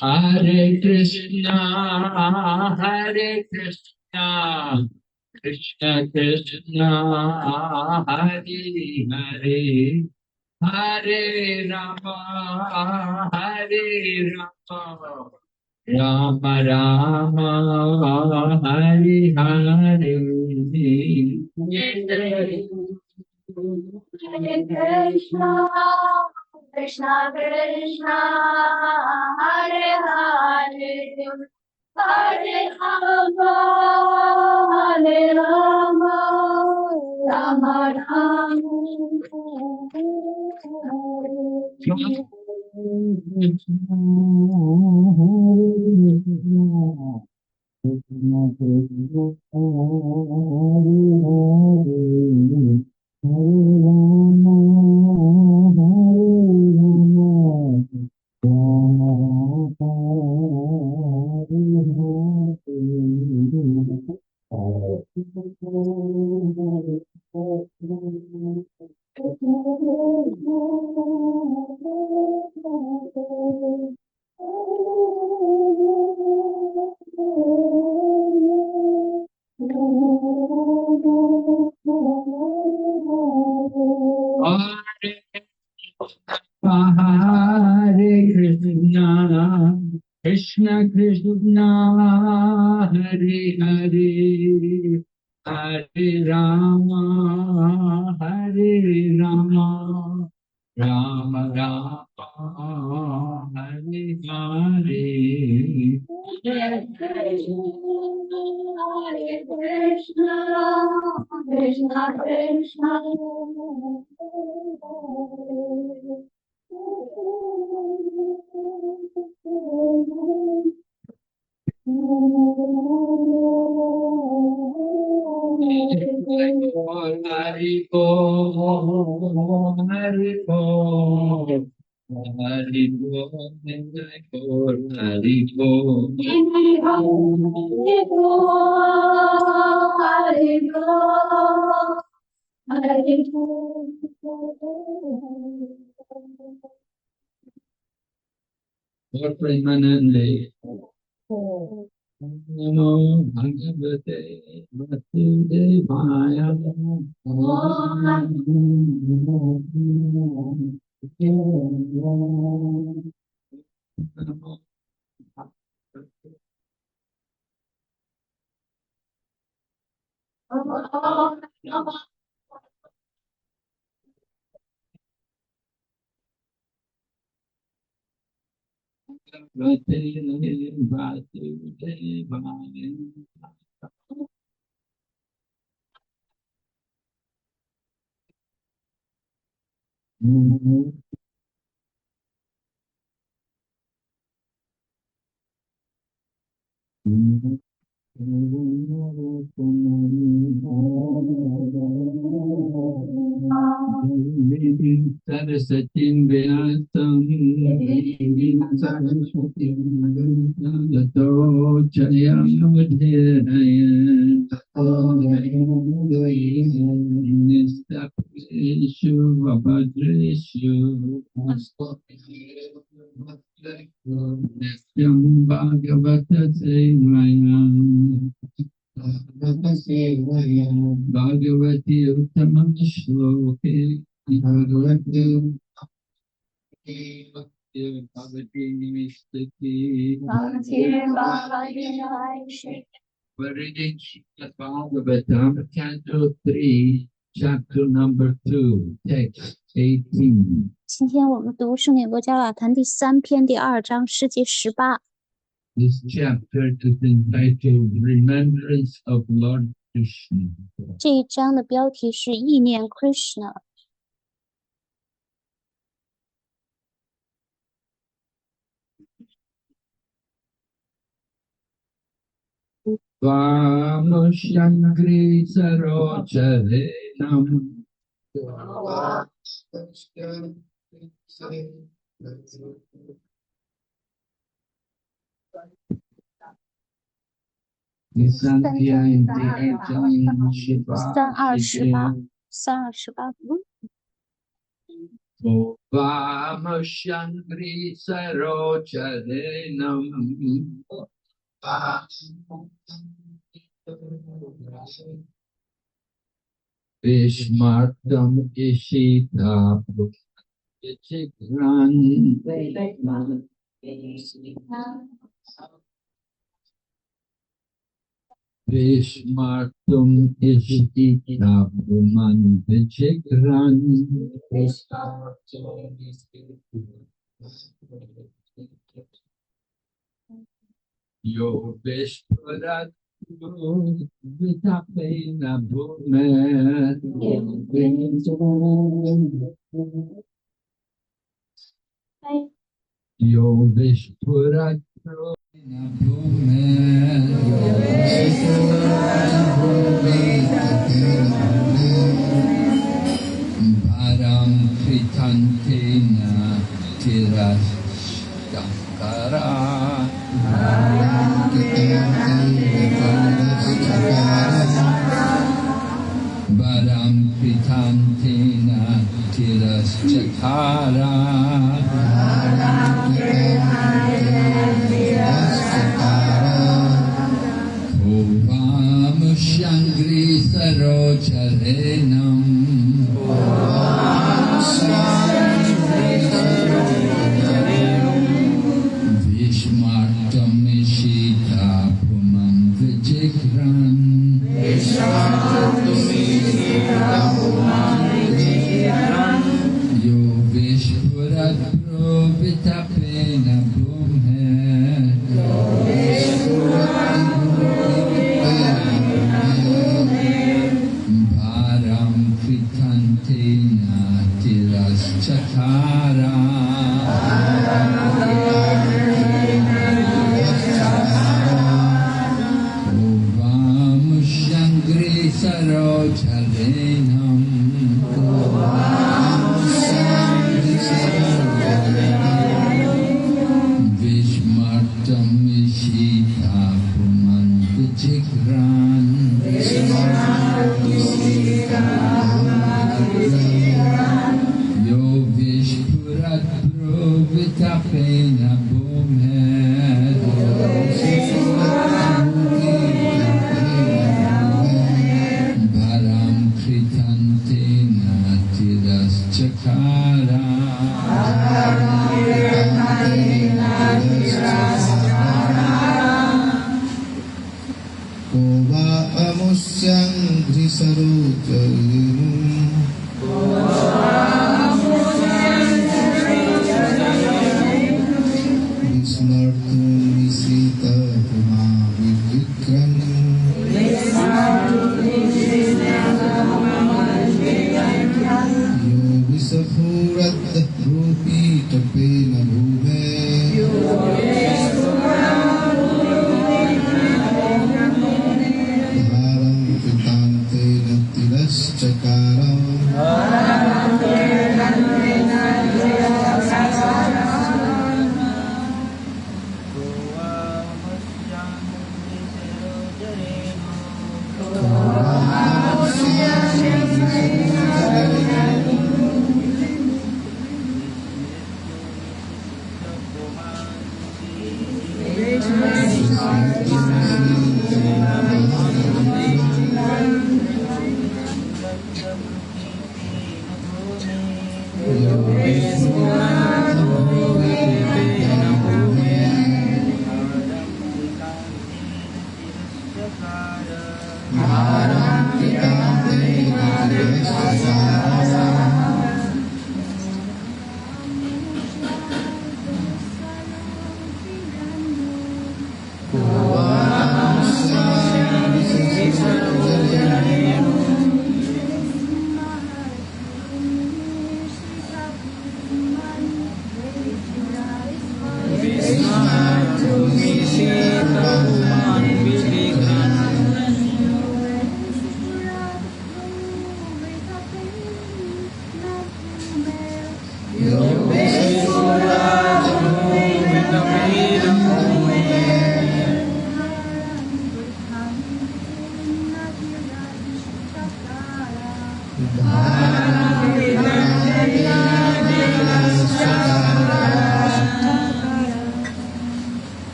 Hare Krishna, Hare Krishna, Krishna Krishna, Hare Hare, Hare Rama, Hare Rama, Rama Rama, Hare Hare. Hare Krishna, Krishna Krishna, Hare Hare, Hare Rama, Hare Rama, Rama Rama. Hare Krishna, Krishna Krishna, Hare Hare, Hare Rama, Hare Rama, Rama Rama, Hare Hare. Hare Krishna, Krishna Krishna, Hari Bol, Hari Bol, Hari Bol, Hari Bol, Hari Bol, Hari Bol. और प्रेमानंदे नमो भगवते वासुदेवाय Sarasatim Vyasam Saraswatim Gato Chayam Nidhirayan Nistapeshu Vabhadreshu Nityam Bhagavata Sevayam Bhagavati Uttamam Shloke Bhagavati Bhagavati Nivistaki. We're reading Srimad Bhagavatam, Canto 3, Chapter number 2, Text 18. 今天我们读圣典国家瓦坛第3篇第2章诗节18。 This chapter is entitled Remembrance of Lord Krishna. 这一章的标题是意念 Krishna。 Vamushyangri sarocharenam Nisantyanti arjam shiva 3:28 Vamushyangri sarocharenam Vishmartam ishita Vichikran Vishmartam ishita Bhuman Vichikran Yo Vishwarat Vitapena Bhumet Yo Vishwarat Bharam Kritantena Tirashtakara Bharam Kritantena Tirashtakara Vamushangri sarocharenam Vishmartam ishita Bhuman Vichikran Yo Vishwarat Provitapena Bhumet Bharam Kritantena Tirashtakara Vamushangri sarocharenam Vishmartam ishita Bhuman Vichikran Yo Vishpurat Provitapena Bhumet Bharam Kritantena Tirashtakara Ova amusyang grisarujarinum Vismartum visita Puma Vivikranam Yo visafurat rupi tapena bhume Bharam Kritantena Tirashtakara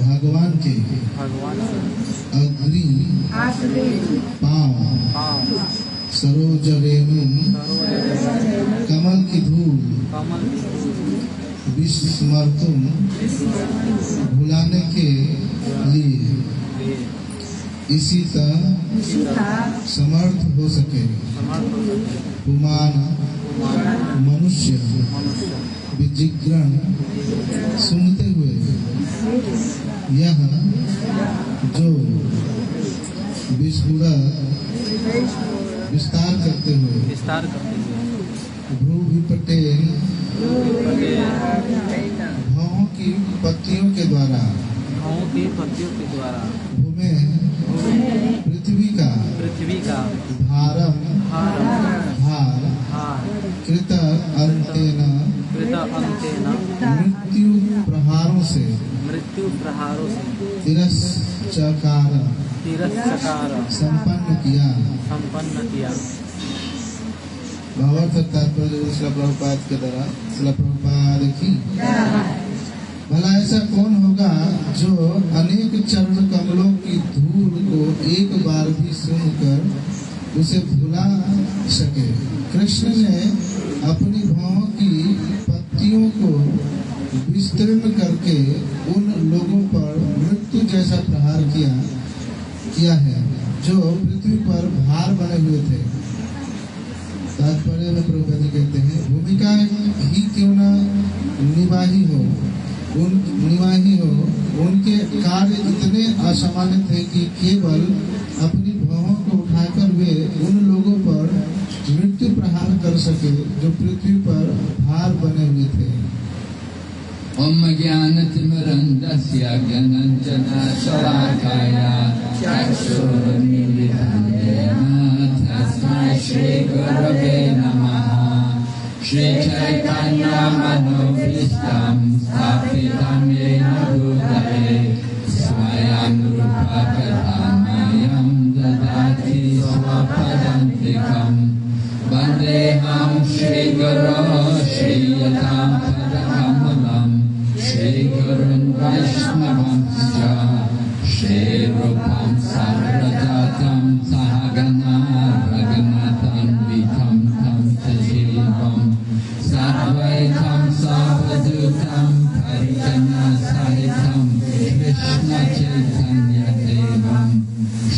भगवान के अग्नि पांव सरोज रेणु कमल की धूल विस्मर्तुम भुलाने के लिए इसी तरह समर्थ हो सके पुमान मनुष्य विजिग्रण सुनते हुए यह जो विस्तार करते हुए भ्रू पटेल भावों की पत्तियों के द्वारा भूमे पृथ्वी का भारम भार कृत अंतेन मृत्यु प्रहारों से तिरस्कार संपन्न किया भावार्थ तात्पर्य शिला प्रभुपाद के द्वारा शिला प्रभुपाद की। भला ऐसा कौन होगा जो अनेक चरण कमलों की धूल को एक बार भी सुनकर उसे भुला सके। कृष्ण ने अपनी भावों की पत्तियों को विस्तीर्ण करके उन लोगों पर मृत्यु जैसा प्रहार किया है जो पृथ्वी पर भार बने हुए थे। तात्पर्य में प्रभुपाद जी कहते हैं, भूमिका ही क्यों न निवाही हो, उनके कार्य इतने असामान्य थे कि केवल अपनी भौहों को उठाकर वे उन लोगों पर मृत्यु प्रहार कर सके जो पृथ्वी पर भार बने हुए थे। ओम ज्ञानतिमिरन्धस्य ज्ञानाञ्जना शलाकाया चक्षुरुन्मीलितं येन तस्मै श्रीगुरवे नमः। श्रीचैतन्यमनोभीष्टं स्थापितं येन भूतले स्वयं रूपा कथामयं ददाति स्वपदान्तिकम्। वन्देऽहं श्रीगुरो श्रीयतां पदकमलं श्रीगुरुन् वैष्णवंश्च श्रीरूपं साग्रजातं सहगना रघुनाथान्वितं तं सजीवम् साद्वैतं सावधूतं परिजनसहितं कृष्णचैतन्यदेवं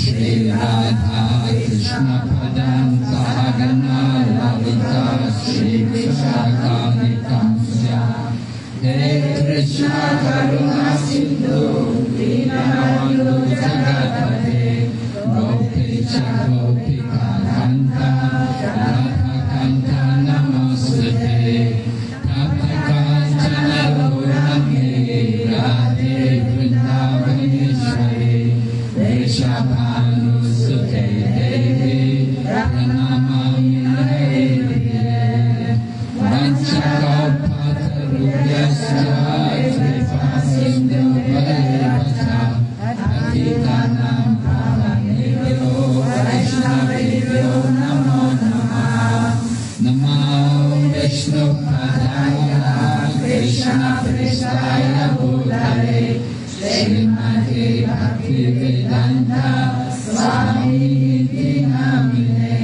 श्रीराधा कृष्णपदां सहगना ललिता श्रीविशाखान्वितं हे कृष्ण करुणा सिन्धु दीनबन्धु जगत्पते गोपेश गोपिका कान्ता राधाकान्त नमोस्तुते। तप्त काञ्चन गौराङ्गे राधे वृन्दावनेश्वरी वृषभानुसुते देवी प्रणमामि हरिप्रिये। वञ्चकौपतरुभ्यश्च कृपासिन्धुभ्यश्च पतितानां पावनेभ्यो वैष्णवेभ्यो नमो नमः। नमो विष्णुपदाय कृष्णप्रेष्ठाय भूतले श्रीमते भक्तिवेदान्त स्वामिनिति नामिने।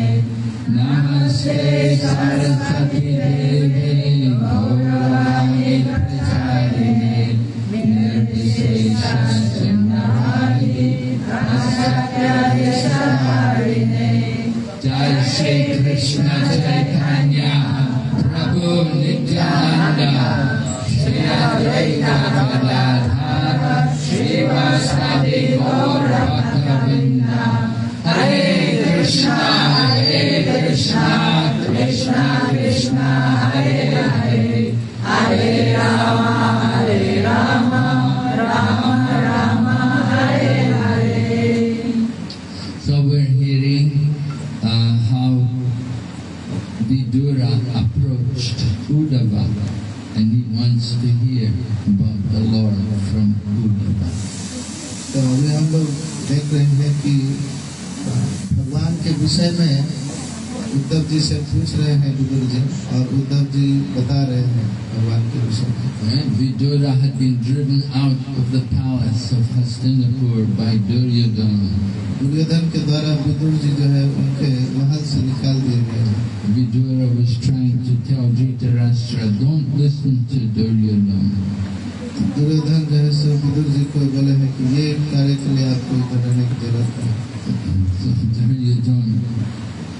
नमस्ते सरस्वती देवी गौरवाणी प्रचारिणे निर्विशेषशून्यवादी असत्यादिशहारिणे। जय श्री कृष्ण चैतन्य प्रभु नित्यानंद श्री अद्वैत गदाधर श्रीवासादि गौर भक्तवृंद। हरे Krishna Krishna Krishna Hare Hare Hare Ram Ram Ram Hare Hare. So we're hearing how Vidura approached Uddhava and he wants to hear about the Lord from Uddhava. तो अभी हम लोग देख रहे हैं कि भगवान के विषय में उद्धव जी से पूछ रहे हैं विदुर जी, और उद्धव जी बता रहे हैं भगवान के विषय में। Vidura had been driven out of the palace of Hastinapur by Duryodhana. Duryodhan के द्वारा विदुर जी जो है उनके महल से निकाल दिए गए। Vidura was trying to tell Dhritarashtra, don't listen to Duryodhana. Duryodhan जो है सो विदुर जी को बोले हैं कि ये कार्य के लिए आपको डरने की जरूरत है। So Duryodhana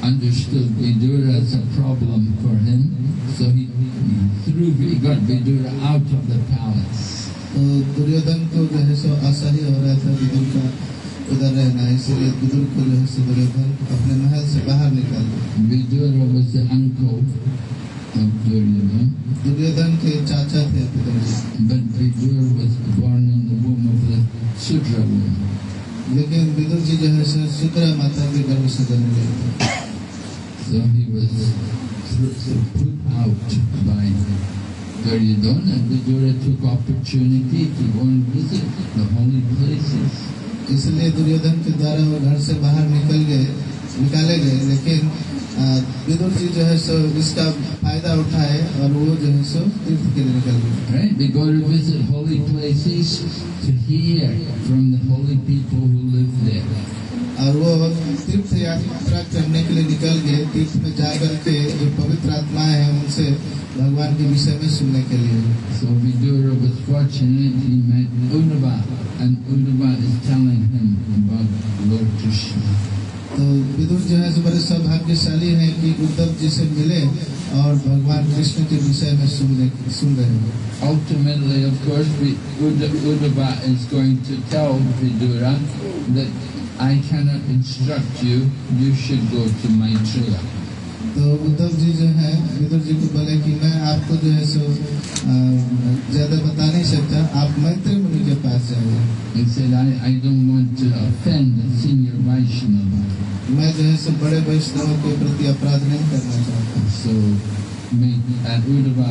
understood Vidura as a problem for him, so he got Vidura out of the palace. तो दुर्योधन को जो है सो असह्य हो रहा था विदुर का उधर रहना, इसलिए विदुर को जो है सो दुर्योधन अपने महल से बाहर निकाल दिया। Vidura was the uncle of Duryodhana. Duryodhan के चाचा थे Vidur ji, But Vidura was born in the womb of the Sudra woman. लेकिन विदुर जी जो है सो शुक्रा माता के गर्भ से जन्म लिए थे। So he was put out by Duryodhana, and Vidura took opportunity to go and visit the holy places. इसलिए दुर्योधन के द्वारा वो घर से बाहर निकाले गए, लेकिन विदुर जी जो है सो इसका फायदा उठाए और वो जो है सो तीर्थ के लिए निकल गए। Right? We go to visit holy places to hear from the holy people who live there. और वो तीर्थ यात्रा करने के लिए निकल गए, तीर्थ में जाकर के जो पवित्र आत्माएं हैं उनसे भगवान के विषय में सुनने के लिए। So Vidura was fortunate, he met Uddhava, and Uddhava is telling him about Lord Krishna. तो विदुर जो है बड़े सौभाग्यशाली हैं कि उद्धव जी से मिले और भगवान कृष्ण के विषय में सुन रहे हैं। Ultimately, of course, Uddhava is going to tell Vidura that I cannot instruct you, you should go to Maitreya. तो उद्धव जी जो है विदुर जी को बोले कि मैं आपको जो है सो ज्यादा बता नहीं सकता, आप मैत्री मुनि के पास जाइए। He said, I don't want to offend the senior Vaishnava. मैं जो है सो बड़े वैष्णव के प्रति अपराध नहीं करना चाहता। So, Uddhava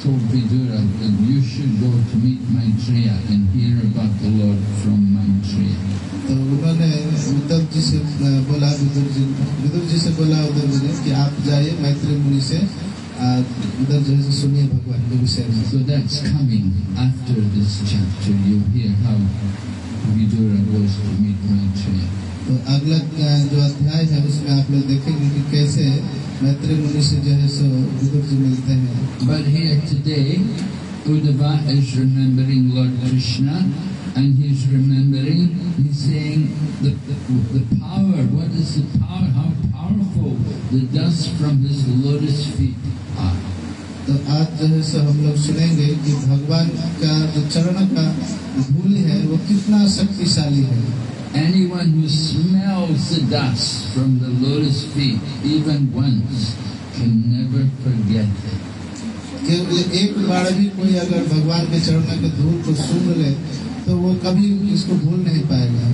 told Vidura that you should go to meet Maitreya and hear about the Lord from Maitreya. तो उन्होंने उद्धव जी से बोला, विदुर जी से बोला उद्धव जी ने कि आप जाइए मैत्री मुनि से उधर जो है सुनिए भगवान के विषय में। So that's coming after this chapter. You hear how Vidura goes to meet Maitreya. तो अगला जो अध्याय है उसमें आप लोग देखेंगे कि कैसे मैत्री मुनि से जो है सो विदुर जी मिलते हैं। But here today, Uddhava is remembering Lord Krishna, and he's saying the power, what is the power, how powerful the dust from his lotus feet are. तो आज जो है सो हम लोग सुनेंगे कि भगवान का जो चरण का धूल है वो कितना शक्तिशाली है। Anyone who smells the dust from the lotus feet even once can never forget it. केवल एक बार भी कोई अगर भगवान के चरण के धूल को सूंघ ले तो वो कभी इसको भूल नहीं पाएगा।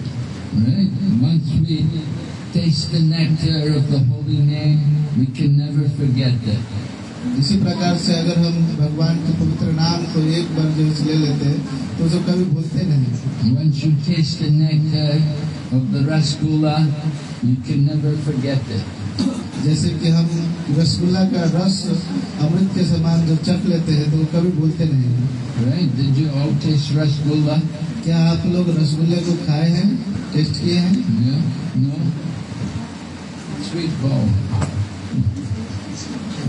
Right? Once we taste the nectar of the holy name, we can never forget it. इसी प्रकार से अगर हम भगवान के पवित्र नाम को एक बार जो ले लेते हैं तो उसे कभी भूलते नहीं। Once you taste the nectar of the rasgulla, you can never forget it. जैसे कि हम रसगुल्ला का रस अमृत के समान जो चख लेते हैं तो वो कभी भूलते नहीं। Right? Did you all taste rasgulla? क्या आप लोग रसगुल्ले को खाए हैं, टेस्ट किए हैं? Yeah? No? Sweet ball.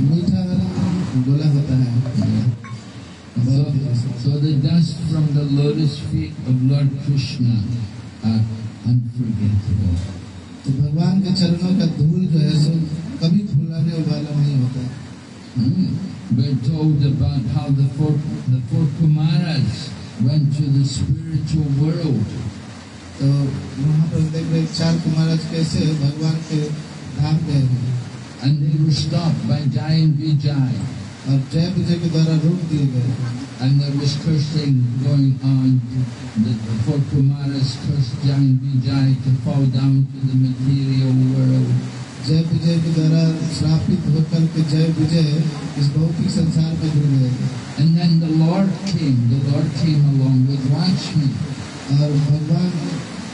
मीठा गोला होता है। So the dust from the lotus feet of Lord Krishna are unforgettable. तो भगवान के चरणों का धूल जो है सो कभी भुलाने वाला नहीं होता। We're told about how the four Kumaras went to the spiritual world. तो वहाँ पर देख रहे 4 कुमार कैसे भगवान के धाम गए हैं। And they were stopped by Jai and Vijay. और जय विजय के द्वारा रोक दिए गए। And there was cursing going on. The 4 Kumaras cursed Jai and Vijay to fall down to the material world. जय विजय के द्वारा श्रापित होकर के जय विजय इस भौतिक संसार में गिर गए। And then the Lord came along with Lakshmi. और भगवान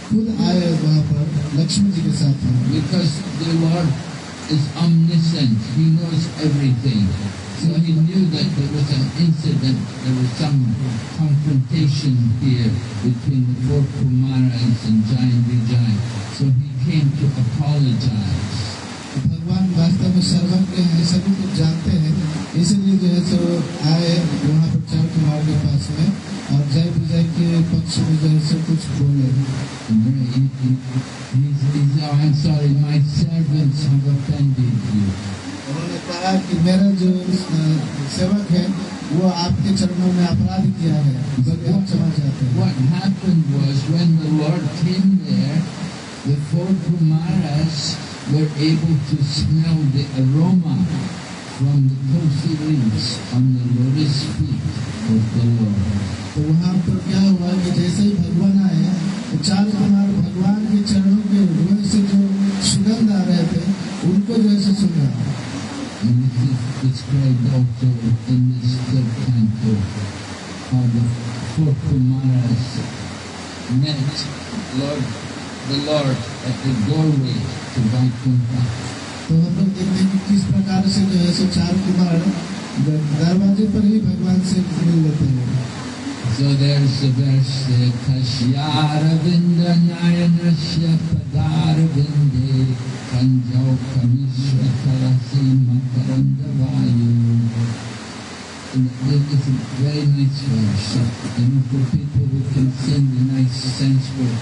खुद आए वहाँ पर लक्ष्मी जी के साथ में। Because the Lord is omniscient, He knows everything. So He knew that there was an incident, there was some confrontation here between the 4 Kumaras and Jai and Vijay. So He came to apologize. भगवान वास्तव में सर्वज्ञ हैं, सभी कुछ जानते हैं, इसलिए जो है सो आए वहाँ पर 4 कुमार के पास में और जय विजय के पक्ष में जो है सो कुछ बोले। I'm sorry, my servants have offended you. उन्होंने कहा कि मेरा जो सेवक है वो आपके चरणों में अपराध किया है, तो हम क्षमा चाहते हैं। What happened was when the Lord came there, the 4 Kumaras were able to smell the aroma from the tulsi leaves on the lotus feet of the Lord. तो वहाँ पर क्या हुआ कि जैसे ही भगवान आए तो 4 कुमार भगवान के चरणों के रुए से जो सुगंध आ रहे थे उनको जैसे सुना। And this is described also in this third canto, how the 4 Kumaras met the Lord at the doorway to Vaikuntha. तो हम लोग देखते हैं कि किस प्रकार से जो है सो 4 कुमार दरवाजे पर ही भगवान से मिल लेते हैं। So there's the verse, Kashyara Vinda Nayanasya Padara Vinde Kanjau Kamishra Kalasi Makaranda Vayu. It's a very nice verse. For people who can sing the nice Sanskrit,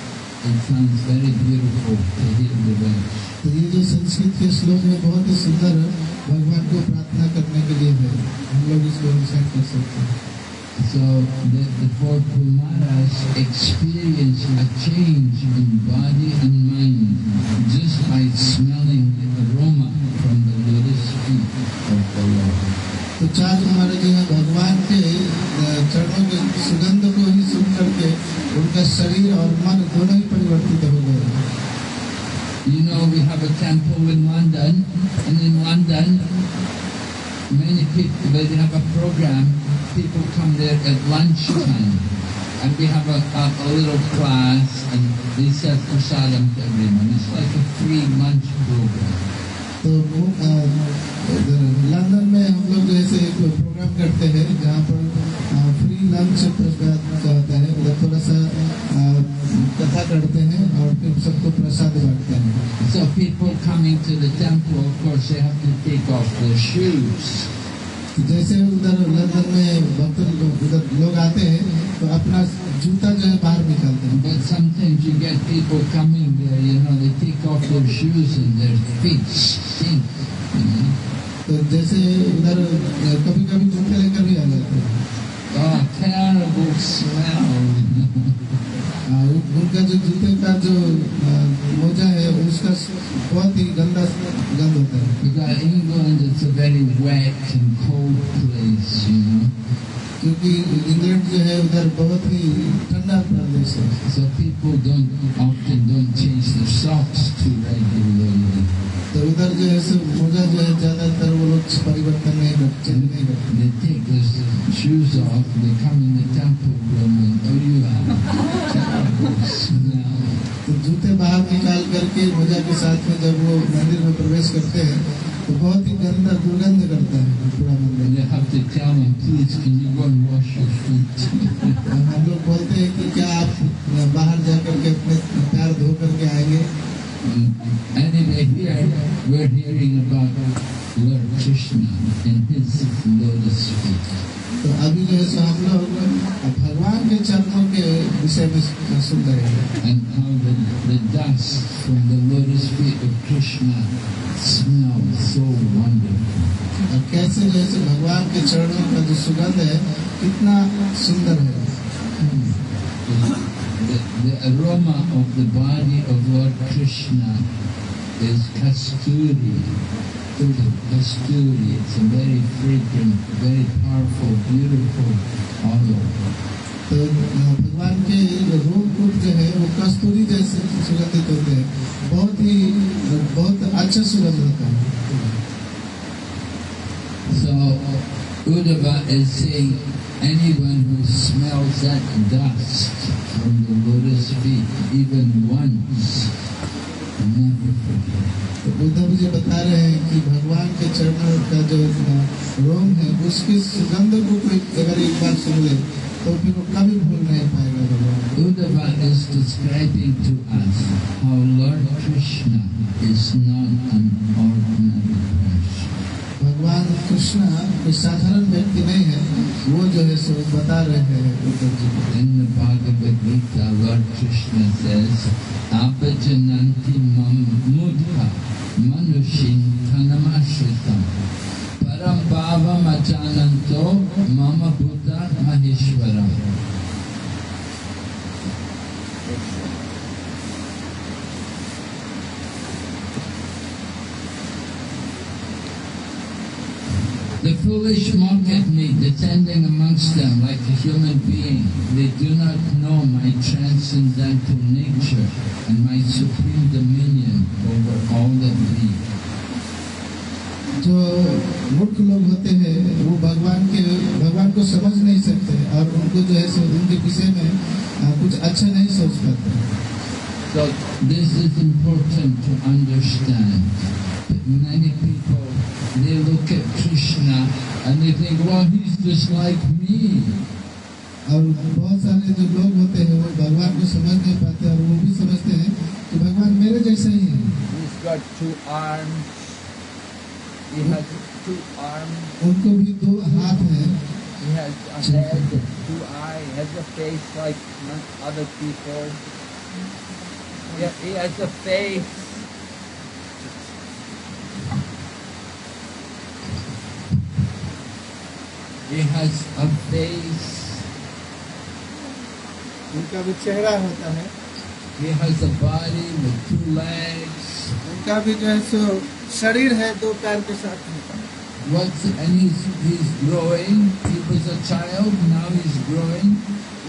it sounds very beautiful to hear the verse. तो ये जो संस्कृत के श्लोक में बहुत ही सुंदर भगवान को प्रार्थना करने के लिए है, हम लोग इसको अनुसरण कर सकते हैं। So the 4 Kumaras experience a change in body and mind just by smelling the aroma from the lotus feet of the Lord. तो 4 कुमार जो है भगवान के चरणों के सुगंध को ही सुन करके उनका शरीर और मन दोनों ही परिवर्तित हो गए। You know, we have a temple in London, and in London, many people, when they have a program, people come there at lunchtime, and we have a little class, and they serve prasadam to everyone. It's like a free lunch program. तो London में हम लोग जैसे एक programme करते हैं जहाँ पर फ्री लंच प्रसाद होता है, मतलब थोड़ा सा कथा करते हैं और फिर सबको प्रसाद बांटते हैं। So people coming to the temple, of course, they have to take off their shoes. जैसे उधर लंदन में भक्त उधर लोग आते हैं तो अपना जूता जो है बाहर निकालते हैं। But sometimes you get people coming there, you know, they take off their shoes and their feet stink. तो जैसे उधर कभी-कभी जूते लेकर भी आ जाते हैं। Oh, terrible smell. उनका जो जूते का जो मोजा है उसका बहुत ही गंदा गंध होता है। Because England is a very wet and cold place, you know. क्योंकि इंग्लैंड जो है उधर बहुत ही ठंडा प्रदेश है। So people often don't change their socks too regularly. तो उधर जो है सब मोजा जो है ज्यादातर वो लोग परिवर्तन नहीं करते। They take their shoes off, they come in the temple room and you have terrible smell. तो जूते बाहर निकाल करके मोजा के साथ में जब वो मंदिर में प्रवेश करते हैं तो बहुत ही गंदा दुर्गंध करता है पूरा मंदिर। They have to tell them, please, can you go and wash your feet? हम लोग बोलते हैं कि क्या आप बाहर जाकर के अपने पैर धो करके आएंगे। Anyway, here we're hearing about Lord Krishna and his lotus feet. तो अभी जो है हम लोग भगवान के चरणों के विषय में सुन रहे हैं। And how the dust from the lotus feet of Krishna smells so wonderful. और कैसे जैसे भगवान के चरणों का जो सुगंध है कितना सुंदर है। The aroma of the body of Lord Krishna is kasturi. Kasturi, it's a very fragrant, very powerful, beautiful oil. तो भगवान के रूप जो है वो कस्तूरी जैसे सुगंधित होते हैं, बहुत अच्छा सुगंध होता है। So Uddhava is saying, anyone who smells that dust from the lotus feet even once, never forget. तो उद्धव जी बता रहे हैं कि भगवान के चरणों का जो रोम है उसकी सुगंध को कोई अगर एक बार सुन ले तो फिर वो कभी भूल नहीं पाएगा भगवान। Uddhava is describing to us how Lord Krishna is not an ordinary person. भगवान कृष्ण कोई साधारण व्यक्ति नहीं है, वो जो है सो बता रहे हैं उद्धव जी को। In the Bhagavad Gita, Lord Krishna says, Apajananti mudha manushin tanamashritam param bhava machananto mama buddha maheshwaram. The foolish mock at me, descending amongst them like a human being. They do not know my transcendental nature and my supreme dominion over all that be. जो मूर्ख लोग होते हैं वो भगवान को समझ नहीं सकते और उनको जो है उनके विषय में कुछ अच्छा नहीं सोच पाते। So this is important to understand. many people, they look at Krishna and they think, well, he's just like me. और बहुत सारे जो लोग होते हैं वो भगवान को समझ नहीं पाते और वो भी समझते हैं कि भगवान मेरे जैसे ही है। He's got two arms. He has two arms. उनको भी दो हाथ हैं। He has a head, two eyes. He has a face like other people. Yeah, he has a face. He has a face. उनका भी चेहरा होता है। He has a body with two legs. उनका भी जो है सो शरीर है दो पैर के साथ में। And he's growing. He was a child, now he's growing.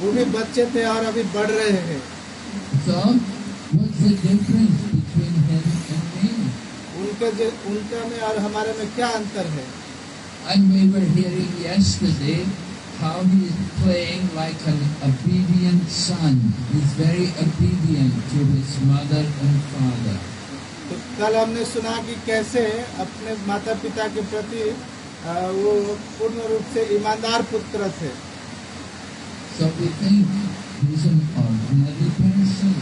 वो भी बच्चे थे और अभी बढ़ रहे हैं। So, what's the difference between him and me? उनका में और हमारे में क्या अंतर है? And we were hearing yesterday how he is playing like an obedient son. He's very obedient to his mother and father. तो कल हमने सुना कि कैसे अपने माता पिता के प्रति वो पूर्ण रूप से ईमानदार पुत्र थे। So we think he's an ordinary person.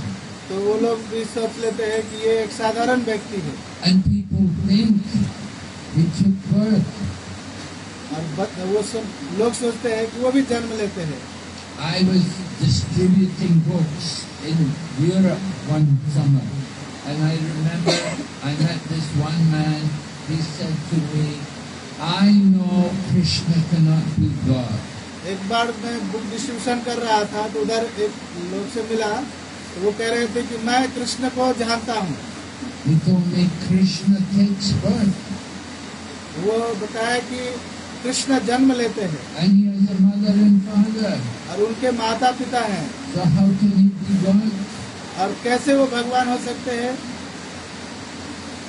तो वो लोग भी सोच लेते हैं कि ये एक साधारण व्यक्ति है। And people think he took birth. और वो सब लोग सोचते हैं कि वो भी जन्म लेते हैं। I was distributing books in Europe one summer, and I remember I met this one man. He said to me, "I know Krishna cannot be God." एक बार मैं बुक डिस्ट्रीब्यूशन कर रहा था तो उधर एक लोग से मिला तो वो कह रहे थे कि मैं कृष्ण को जानता हूँ। He told me Krishna takes birth. वो बताया कि कृष्ण जन्म लेते हैं। And he has a mother and father. और उनके माता पिता हैं। So how can he be God? और कैसे वो भगवान हो सकते हैं?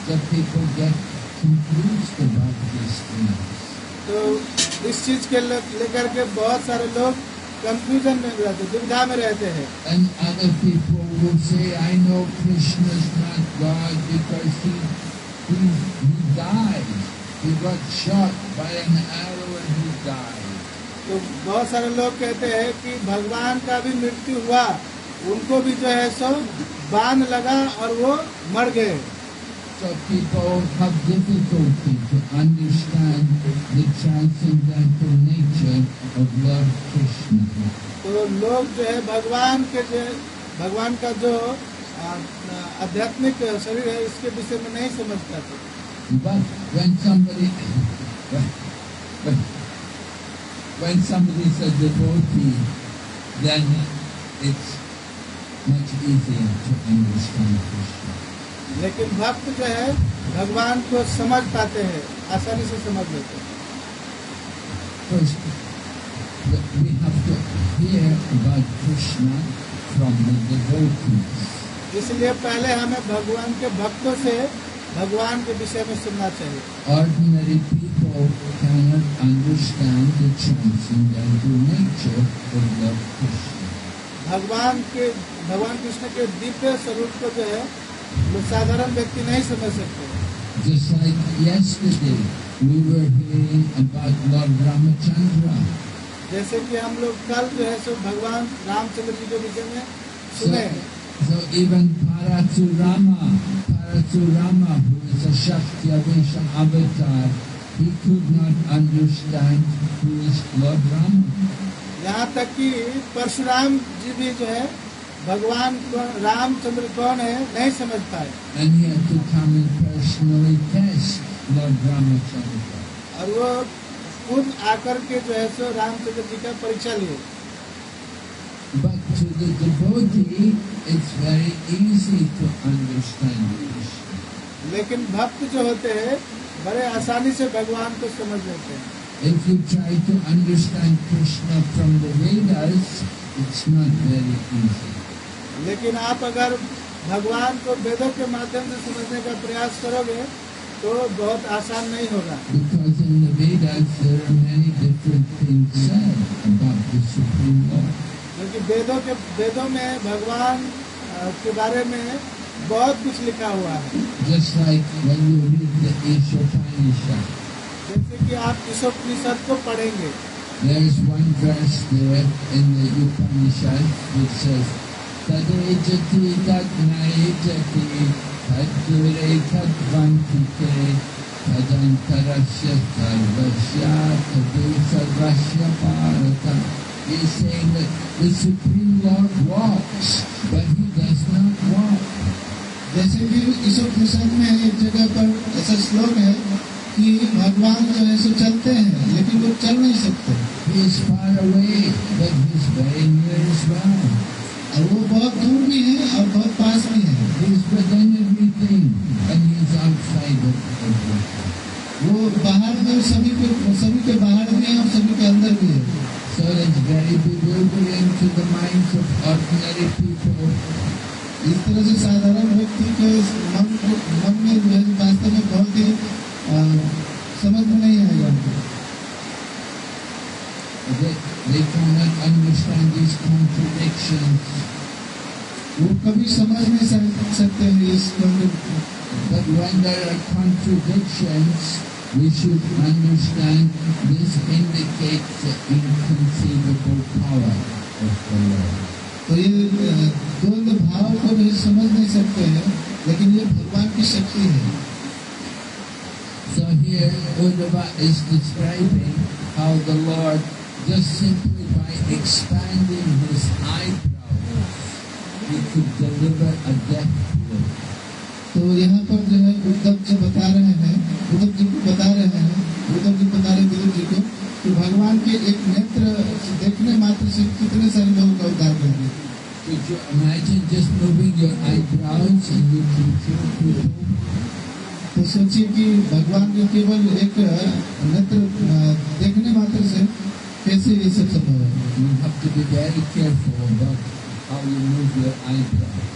So people get confused about these things. तो इस चीज के लेकर के बहुत सारे लोग कंफ्यूजन में रहते, दुविधा में रहते हैं। And other people will say, "I know Krishna is not God because he died. He got shot by an arrow and he died." तो बहुत सारे लोग कहते हैं कि भगवान का भी मृत्यु हुआ, उनको भी जो है सो बाण लगा और वो मर गए। So people have difficulty to understand the transcendental nature of Lord Krishna. तो लोग जो है भगवान का जो आध्यात्मिक शरीर है इसके विषय में नहीं समझ पाते। But when somebody is a devotee, then it's much easier to understand Krishna. लेकिन भक्त जो है भगवान को समझ पाते हैं, आसानी से समझ लेते हैं। First, we have to hear about Krishna from the devotees. इसलिए पहले हमें भगवान के भक्तों से भगवान के विषय में सुनना चाहिए। Ordinary people cannot understand the transcendental nature of Lord Krishna. भगवान कृष्ण के दिव्य स्वरूप को जो है वो साधारण व्यक्ति नहीं समझ सकते। Just like yesterday, we were hearing about Lord Ramachandra. जैसे कि हम लोग कल जो है सो भगवान रामचंद्र जी के विषय में सुने। So even Parasurama, who is a Shaktavesha avatar, he could not understand who is Lord Rama. यहाँ तक कि परशुराम जी भी जो है भगवान रामचंद्र कौन है नहीं समझ पाए। And he had to come and personally test Lord Ramachandra. और वो खुद आकर के जो है सो रामचंद्र जी का परीक्षा लिए। But to the devotee, it's very easy to understand Krishna. लेकिन भक्त जो होते हैं बड़े आसानी से भगवान को समझ लेते हैं। If you try to understand Krishna from the Vedas, it's not very easy. लेकिन आप अगर भगवान को वेदों के माध्यम से समझने का प्रयास करोगे तो बहुत आसान नहीं होगा। Because in the Vedas there are many different things said about the Supreme Lord. क्योंकि वेदों में भगवान के बारे में बहुत कुछ लिखा हुआ है। Just like when you read the Ishopanishad, जैसे कि आप ईशोपनिषद को पढ़ेंगे, there is one verse there in the Upanishad which says, Tadejati Tagnayejati Tadure Tadvantite Tadantarasya Sarvasya Tadu Sarvasya Bharata. He is saying that the Supreme Lord walks, but he does not walk. जैसे कि ईशोपनिषद में एक जगह पर ऐसा श्लोक है कि भगवान जो है सो चलते हैं लेकिन वो चल नहीं सकते। He is far away, but he is very near as well. और वो बहुत दूर भी है और बहुत पास भी है। He is within everything, and he is outside of everything. वो बाहर में सभी के बाहर भी है और सभी के अंदर भी है। So it's very bewildering to the minds of ordinary people. इस तरह से साधारण व्यक्ति के मन में जो है वास्तव में बहुत ही समझ में नहीं आएगा। They cannot understand these contradictions. वो कभी समझ नहीं सकते हैं इस contradiction। But when there are contradictions, we should understand this indicates the inconceivable power of the Lord. तो ये द्वंद्व भाव को भी समझ नहीं सकते हैं, लेकिन ये भगवान की शक्ति है। So here Uddhava is describing how the Lord, just simply by expanding his eyebrows, he could deliver a death blow. तो यहाँ पर जो है उद्धव जी बता रहे हैं विदुर जी को कि भगवान के एक नेत्र देखने मात्र से कितने सारे लोगों का उद्धार करेंगे। Could you imagine just moving your eyebrows and you can cure people? तो सोचिए कि भगवान के केवल एक नेत्र देखने मात्र से कैसे ये सब संभव है। You have to be very careful about how you move your eyebrows.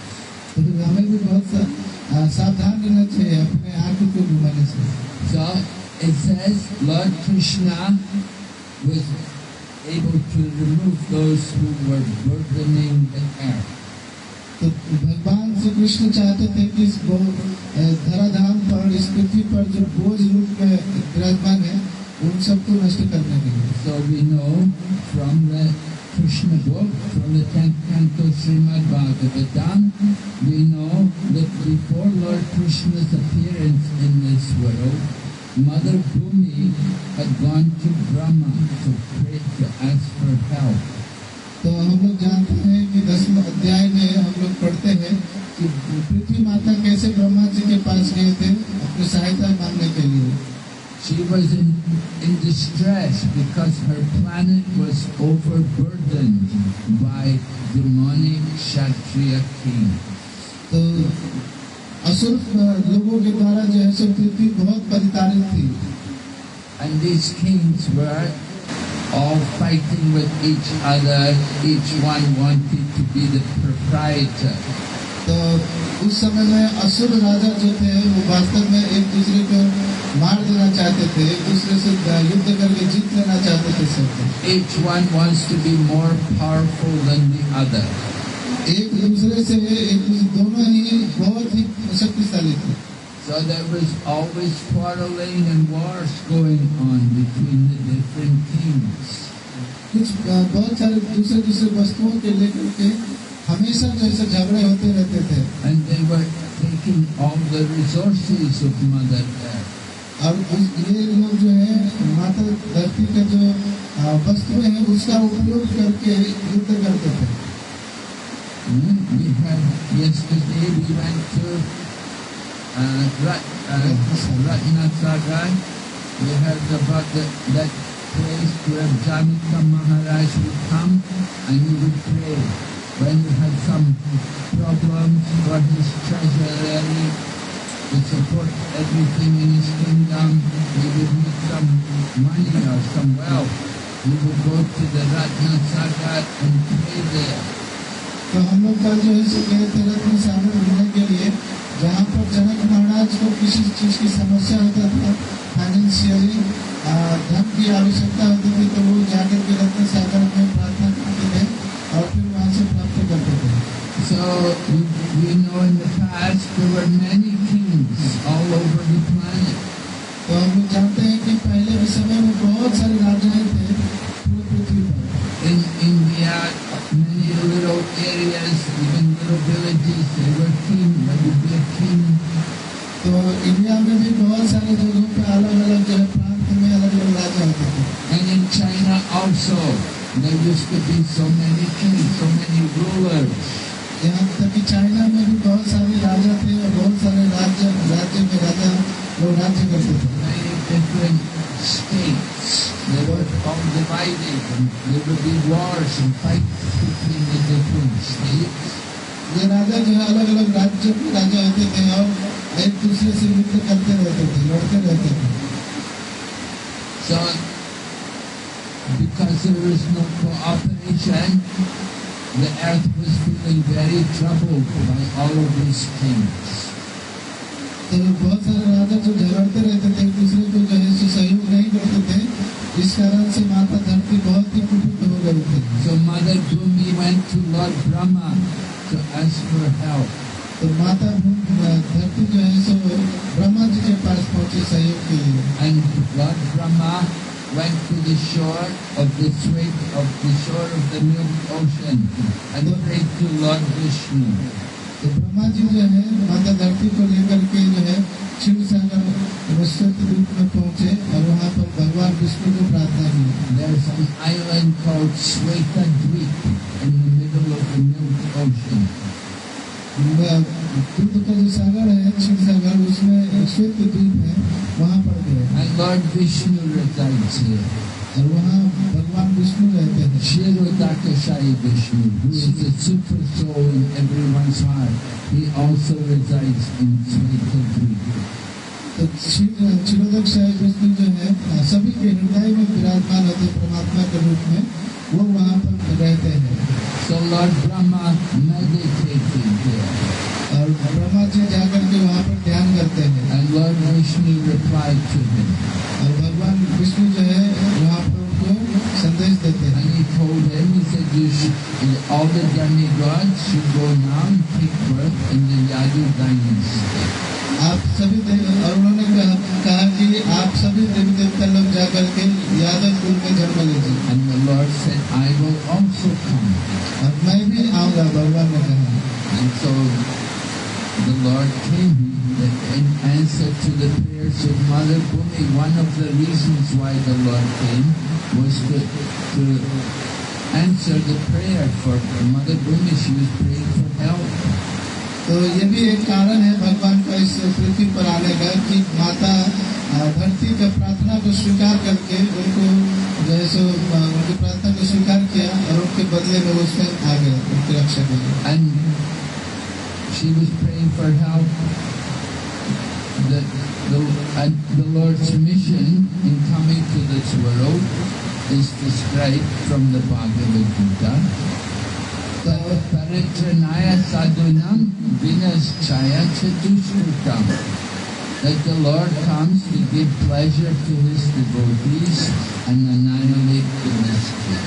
तो हमें भी बहुत सावधान रहना चाहिए अपने आंखों को घुमाने से। So it says Lord Krishna was able to remove those who were burdening the earth. तो भगवान श्री कृष्ण चाहते थे कि इस धराधाम पर इस पृथ्वी पर जो बोझ रूप में विराजमान है उन सबको नष्ट करने के लिए। So we know from the Krishna book, from the 10th canto Srimad Bhagavatam, we know that before Lord Krishna's appearance in this world, Mother Bhumi had gone to Brahma to pray to ask for help. तो हम लोग जानते हैं कि 10वें अध्याय में हम लोग पढ़ते हैं कि पृथ्वी माता कैसे ब्रह्मा जी के पास गए थे अपनी सहायता मांगने के लिए। She was in distress because her planet was overburdened by demonic Kshatriya kings. तो असुर लोगों के द्वारा जो है सो पृथ्वी बहुत परिताड़ित थी। And these kings were all fighting with each other. Each one wanted to be the proprietor. तो उस समय में असुर राजा जो थे वो वास्तव में एक दूसरे को मार देना चाहते थे, एक दूसरे से युद्ध करके जीत लेना चाहते थे सब। Each one wants to be more powerful than the other. एक दूसरे से दोनों ही बहुत ही शक्तिशाली थे। So there was always quarreling and wars going on between the different kings. कुछ बहुत सारे दूसरे वस्तुओं के लेकर के हमेशा जैसे झगड़े होते रहते थे। And they were taking all the resources of Mother Earth. और ये लोग जो है माता धरती का जो वस्तुएं हैं उसका उपयोग करके युद्ध करते थे। We had yesterday we went to Ratnasagar. We heard about that place where Janaka Maharaj would come and he would pray. When he had some problems for his treasury, to support everything in his kingdom, he would need some money or some wealth. He would go to the Ratnasagar and pray there. तो हम लोग कल जो है गए थे रत्न सागर घूमने के लिए, जहाँ पर जनक महाराज को किसी चीज की समस्या होता था, फाइनेंशियली धन की आवश्यकता होती थी, तो वो जाकर के रत्न सागर में प्रार्थना करते थे और फिर वहाँ से प्राप्त करते थे। So we know in the past past there were many kings all over the planet. तो हम लोग जानते हैं कि पहले के समय में बहुत सारे राजाएं थे पूरी पृथ्वी पर। In India, many little areas, even little villages, there were king. There would be a king. तो इंडिया में भी बहुत सारे जगहों पे अलग अलग जो है प्रांत में अलग अलग राजा होते थे। And in China also, there used to be so many kings, so many rulers. यहाँ तक कि चाइना में भी बहुत सारे राजा थे और बहुत सारे राज्य में राजा लोग राज्य करते थे। Many different states. They were all divided, and there would be wars and fights between the different states. ये राजा जो है अलग अलग राज्य के राजा होते थे और एक दूसरे से युद्ध करते रहते थे, लड़ते रहते थे। So, because there was no cooperation, the earth was feeling very troubled by all of these kings. तो बहुत सारे राजा जो झगड़ते रहते थे, एक दूसरे को जो है सहयोग नहीं करते थे, इस कारण से माता धरती बहुत ही कुपित हो गई थी। So Mother Bhumi went to Lord Brahma to ask for help. तो माता धरती जो है सो ब्रह्मा जी के पास पहुंची सहयोग के लिए। And Lord Brahma went to the shore of the Milk Ocean and prayed to Lord Vishnu. तो ब्रह्मा जी जो है माता धरती को लेकर के जो है शिव सागर विस्तृत रूप में पहुंचे और वहाँ पर भगवान विष्णु को प्रार्थना की। There's an island called Svetadweep in the middle of the Milk Ocean. दूध का जो सागर है शिव सागर, उसमें श्वेत द्वीप है, वहाँ पर गए। And Lord Vishnu resides here. और वहाँ भगवान विष्णु रहते हैं। Kshirodakashayi Vishnu, who is the super soul in everyone's heart, he also resides in Svetadweep. तो क्षीरोदकशाही विष्णु जो है सभी के हृदय में विराजमान होते परमात्मा के रूप में, वो वहाँ पर रहते हैं। So Lord Brahma meditated there. और ब्रह्मा जी जाकर के वहाँ पर ध्यान करते हैं। And Lord Vishnu replied to him. और भगवान विष्णु जो है वहाँ पर उनको संदेश देते हैं। And he told him, he said, all the demigods should go now and take birth in the Yadu dynasty. आप सभी और उन्होंने कहा कि आप सभी देवी देवता लोग जाकर के यादव कुल में जन्म लीजिए। And the Lord said, I will also come. और मैं भी आऊँगा, भगवान ने कहा। And so the Lord came in answer to the prayers of Mother Bhumi. One of the reasons why the Lord came was to answer the prayer for Mother Bhumi. She was praying for help. तो ये भी एक कारण है भगवान का इस पृथ्वी पर आने का कि माता धरती का प्रार्थना को स्वीकार करके उनको जो है सो उनकी प्रार्थना को स्वीकार किया और उनके बदले में उसमें आ गए उनकी रक्षा के लिए। And she was praying for help. The Lord's mission in coming to this world is described from the Bhagavad Gita. Paritranaya sadhunam vinaschaya chatushrikam. That the Lord comes to give pleasure to His devotees and annihilate the mystery.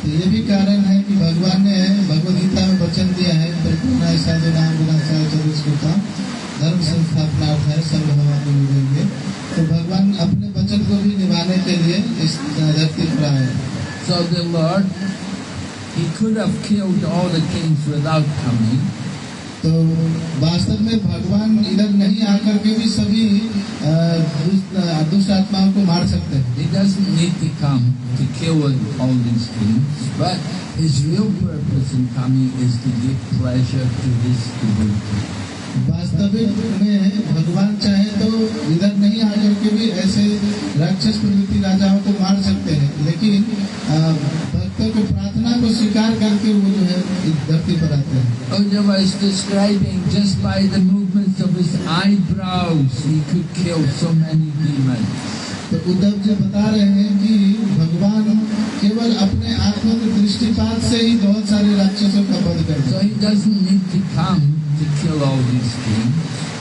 तो ये भी कारण है कि भगवान ने भगवद गीता में वचन दिया है, परिपूर्णाय साधुनाम विनाशाय चतुष्कृताम, धर्म संस्थापनार्थ है सब भगवान मिलेंगे। तो भगवान अपने वचन को भी निभाने के लिए इस धरती पर आए। So the Lord, He could have killed all the kings without coming. तो वास्तव में भगवान इधर नहीं आकर के भी सभी दुष्ट आत्माओं को मार सकते हैं। He doesn't need to come to kill all these kings, but His real purpose in coming is to give pleasure to His devotees. वास्तविक में भगवान चाहे तो इधर नहीं आकर के भी ऐसे राक्षस प्रवृत्ति राजाओं को मार सकते हैं, लेकिन भक्तों की प्रार्थना को स्वीकार करके वो जो है इस धरती पर आते हैं। Uddhava was describing just by the movements of his eyebrows, he could kill so many demons. तो उद्धव जी बता रहे हैं कि भगवान केवल अपने आंखों के दृष्टिपात से ही बहुत सारे राक्षसों का वध करते हैं। So he doesn't need to come to kill all these kings.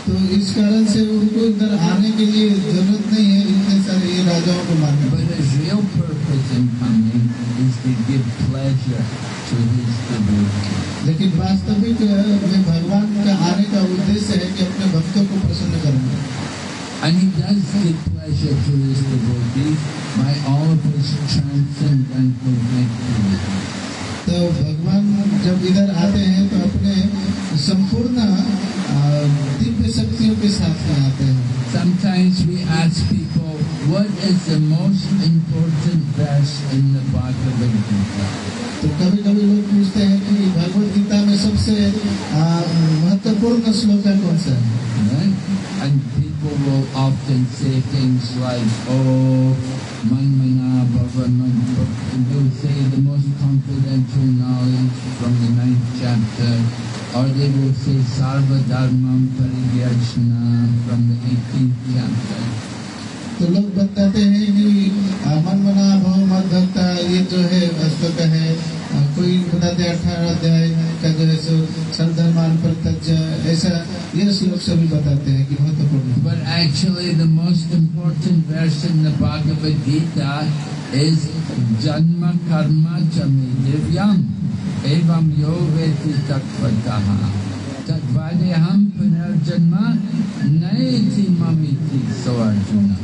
तो इस कारण से उनको इधर आने के लिए जरूरत नहीं है इतने सारे ये राजाओं को मारने। But his real purpose in coming is to give pleasure to His devotees. लेकिन वास्तविक में भगवान का आने का उद्देश्य है कि अपने भक्तों को प्रसन्न करना। And he does give pleasure to his devotees by all of his transcendental activities. तो भगवान जब इधर आते हैं तो अपने संपूर्ण दिव्य शक्तियों के साथ में आते हैं। Sometimes we ask people, what is the most important verse in the Bhagavad Gita? तो कभी कभी लोग पूछते हैं कि भगवद गीता में सबसे महत्वपूर्ण श्लोक कौन सा है? Right? And people will often say things like, oh, Manmana Bhavaman, they will say the most confidential knowledge from the 9th chapter, or they will say Sarva Dharmam Parivyajna from the 18th chapter. तो लोग बताते हैं कि मनमना भव मत भक्ता ये जो है श्लोक है, कोई बताते 18 अध्याय का जो है सो सर्वधर्मान परित्यज, ऐसा ये श्लोक सभी बताते हैं कि महत्वपूर्ण। But actually the most important verse in the Bhagavad Gita is Janma Karma Chame Divyam Evam Yo Veti Tattvataha Tatvadeham Punarjanma Naiti Mamiti. So Arjuna,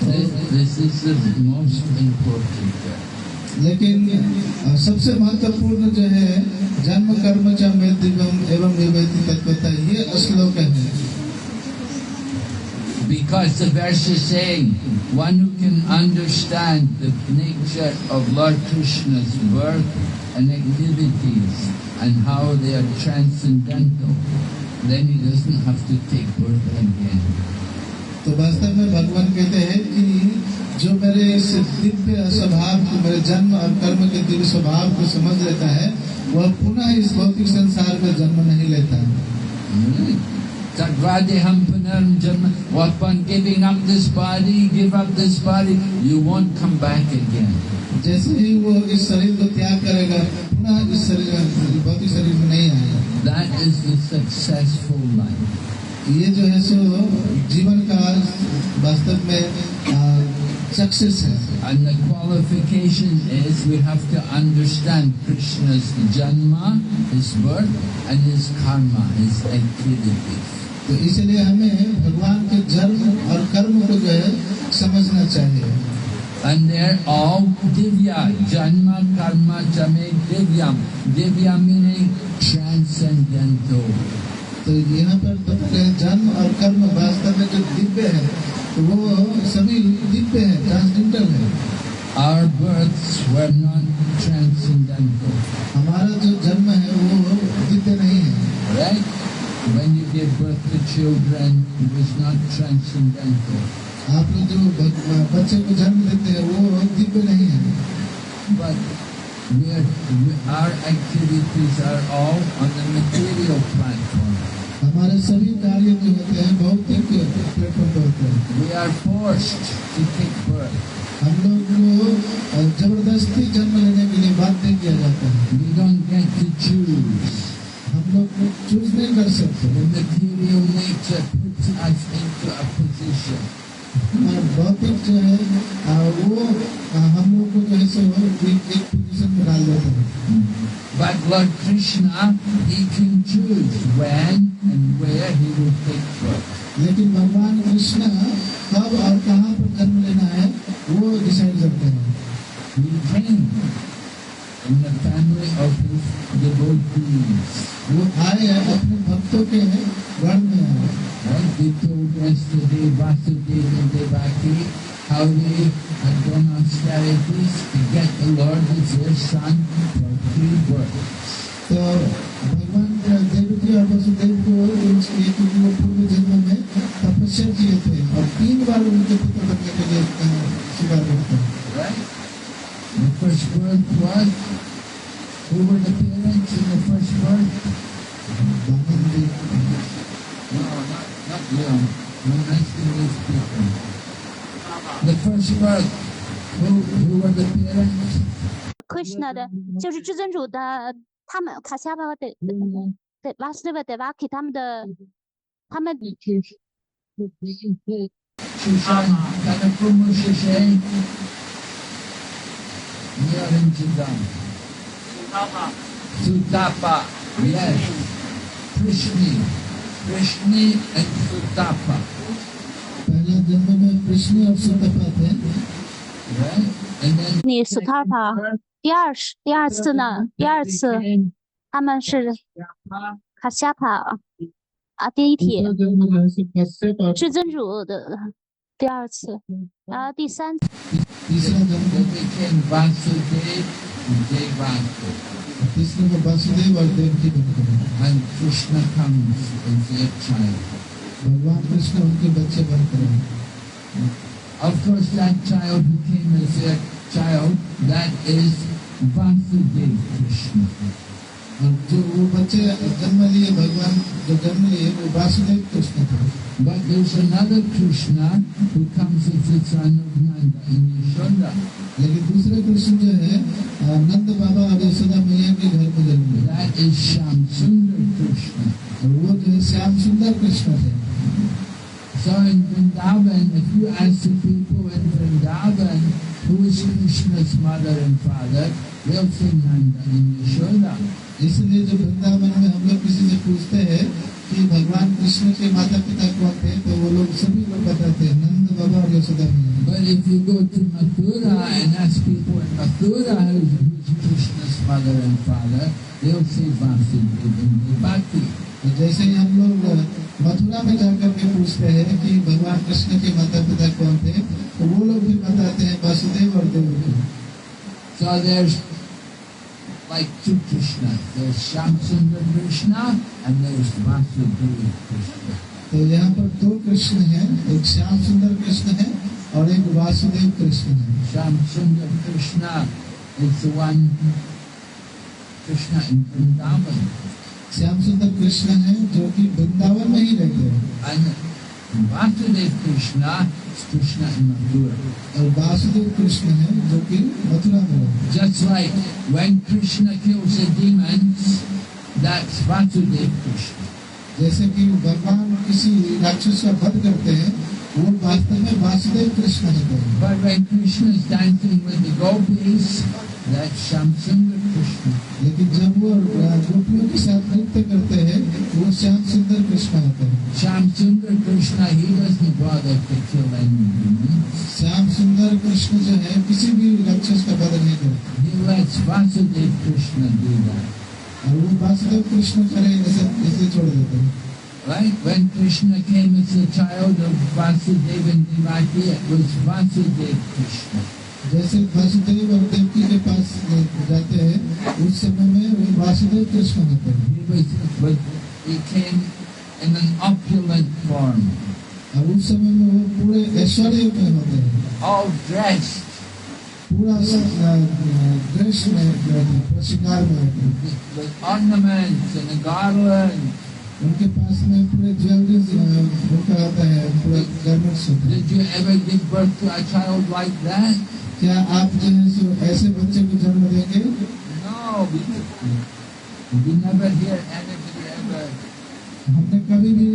this is the most important verse. लेकिन सबसे महत्वपूर्ण जो है जन्म कर्म च मे दिव्यम एवं विवेति तत्वता, ये श्लोक है। Because the verse is saying, one who can understand the nature of Lord Krishna's birth and activities and how they are transcendental, then he doesn't have to take birth again. तो वास्तव में भगवान कहते हैं कि जो मेरे इस दिव्य स्वभाव को, मेरे जन्म और कर्म के दिव्य स्वभाव को समझ लेता है, वह पुनः इस भौतिक संसार में जन्म नहीं लेता। Tatvadeham punarjanma. Upon giving up this body, give up this body, you won't come back again. जैसे ही वो इस शरीर को त्याग करेगा, पुनः इस शरीर भौतिक शरीर में नहीं आएगा। That is the successful life. ये जो है सो जीवन का वास्तव में सक्सेस है। And the qualification is we have to understand Krishna's janma, his birth, and his karma, his activities. तो इसलिए हमें भगवान के जन्म और कर्म को जो है समझना चाहिए। And they're all divya, janma, karma, chame, divyam. Divya meaning transcendental. तो यहाँ पर बताते हैं जन्म और कर्म वास्तव में जो दिव्य है, तो वो सभी दिव्य है, ट्रांसडेंटल है। Our births were not transcendental. हमारा जो जन्म है वो दिव्य नहीं है। Right? When you give birth to children, it was not transcendental. आप लोग जो बच्चे को जन्म देते हैं वो दिव्य नहीं है। But our activities are all on the material platform. हमारे सभी कार्य जो होते हैं भौतिक प्लेटफॉर्म पर होते हैं। We are forced to take birth. हम लोग को जबरदस्ती जन्म लेने के लिए बाध्य किया जाता है। We don't get to choose. हम लोग चूज नहीं कर सकते। The material nature puts us into a position. भौतिक जो है वो हम लोग को जो है सो एक पोजीशन में डाल देता है। But Lord Krishna, he can choose when and where he will take birth. लेकिन भगवान कृष्ण कब और कहाँ पर जन्म लेना है वो डिसाइड करते हैं। He came in the family of his devotees. वो आए अपने भक्तों के वर्ण में आए। Right? We told yesterday Vasudeva and Devaki how they had done austerities to get the Lord as their son for 3 births. तो भगवान देवकी और वसुदेव को उनके वो पूर्व जन्म में तपस्या किए थे और 3 बार उनके पुत्र बनने के लिए स्वीकार करते हैं। Right? The first birth was, who were the parents in the first birth? No, not you. I'm asking these people. The first birth, who were the parents? Krishna 的就是至尊主的，他们卡西亚巴的Vasudeva Devaki 他们Shushan, Kanakumu Shushan, Niranjidam. Sutapa, yes. Krishna and Sutapa. पहला जन्म में कृष्ण और सुतपा थे, Right? And then 你斯塔帕，第二次呢？第二次他们是卡夏帕啊，第一体 दूसरा जन्म जो है सो कश्यप और 至尊主的第二次，然后第三 तीसरा जन्म they became Vasudev and Devaki. तीसरे में वासुदेव और देवकी बन गए। And Krishna comes as their child. भगवान कृष्ण उनके बच्चे बनकर आए। Of course, that child who came as their child, that is Vasudev Krishna. और जो वो बच्चे जन्म लिए, भगवान जो जन्म लिए वो वासुदेव कृष्ण थे। But there's another Krishna who comes as the son of Nanda and Yashoda. लेकिन दूसरे कृष्ण जो है नंद बाबा और यशोदा मैया के घर में जन्म लिया। That is Shyam Sundar Krishna. और वो जो है श्याम सुंदर कृष्ण थे। So in Vrindavan, if you ask the people in Vrindavan who is Krishna's mother and father, they'll say Nanda and Yashoda. इसलिए जो वृंदावन में हम लोग किसी से पूछते हैं कि भगवान कृष्ण के माता पिता कौन थे, तो वो लोग सभी लोग बताते हैं नंद बाबा और यशोदा मैया। But if you go to Mathura and ask people in Mathura who's Krishna's mother and father, they'll say Vasudeva and Devaki. तो जैसे ही हम लोग मथुरा में जाकर के पूछते हैं कि भगवान कृष्ण के माता पिता कौन थे, तो वो लोग भी बताते हैं वासुदेव और Devaki. So there's like two Krishnas. There's Shyam Sundar Krishna and there's Vasudeva Krishna. तो यहाँ पर दो कृष्ण हैं, एक श्याम सुंदर कृष्ण है और एक वासुदेव कृष्ण है। Shyam Sundar Krishna is the one Krishna in Vrindavan. Shyam सुंदर कृष्ण है जो कि वृंदावन में ही रहते हैं, And Vasudeva Krishna is Krishna in Mathura. और वासुदेव कृष्ण है जो कि मथुरा में रहते हैं। Just like when Krishna kills the demons, that's Vasudeva Krishna. जैसे कि भगवान किसी राक्षस का वध करते हैं, वो वास्तव में वासुदेव कृष्ण होते हैं। But when Krishna is dancing with the gopis, that's Shyam Sundar Krishna. लेकिन जब वो गोपियों के साथ नृत्य करते हैं, वो श्याम सुंदर कृष्ण होते हैं। Shyam Sundar Krishna, he doesn't bother to kill any demons. Shyam सुंदर कृष्ण जो है किसी भी राक्षस का वध नहीं करते, He lets Vasudeva Krishna do that. और वो वासुदेव कृष्ण करे ऐसे छोड़ देते हैं। Right? When Krishna came as a child of Vasudeva and Devaki, it was Vasudeva Krishna. जैसे वासुदेव और देवकी के पास जाते हैं, उस समय में वो वासुदेव कृष्ण होते हैं। He came in an opulent form, और उस समय में वो पूरे ऐश्वर्य में होते हैं, all dressed पूरा ड्रेस में श्रृंगार में होते हैं। with ornaments and a garland. उनके पास में पूरे ज्वेलरीज उनका होता है, पूरा गारमेंट्स होते हैं। Did you ever give birth to a child like that? क्या आप जो है सो ऐसे बच्चे को जन्म देंगे? No, we never hear anybody ever. हमने कभी भी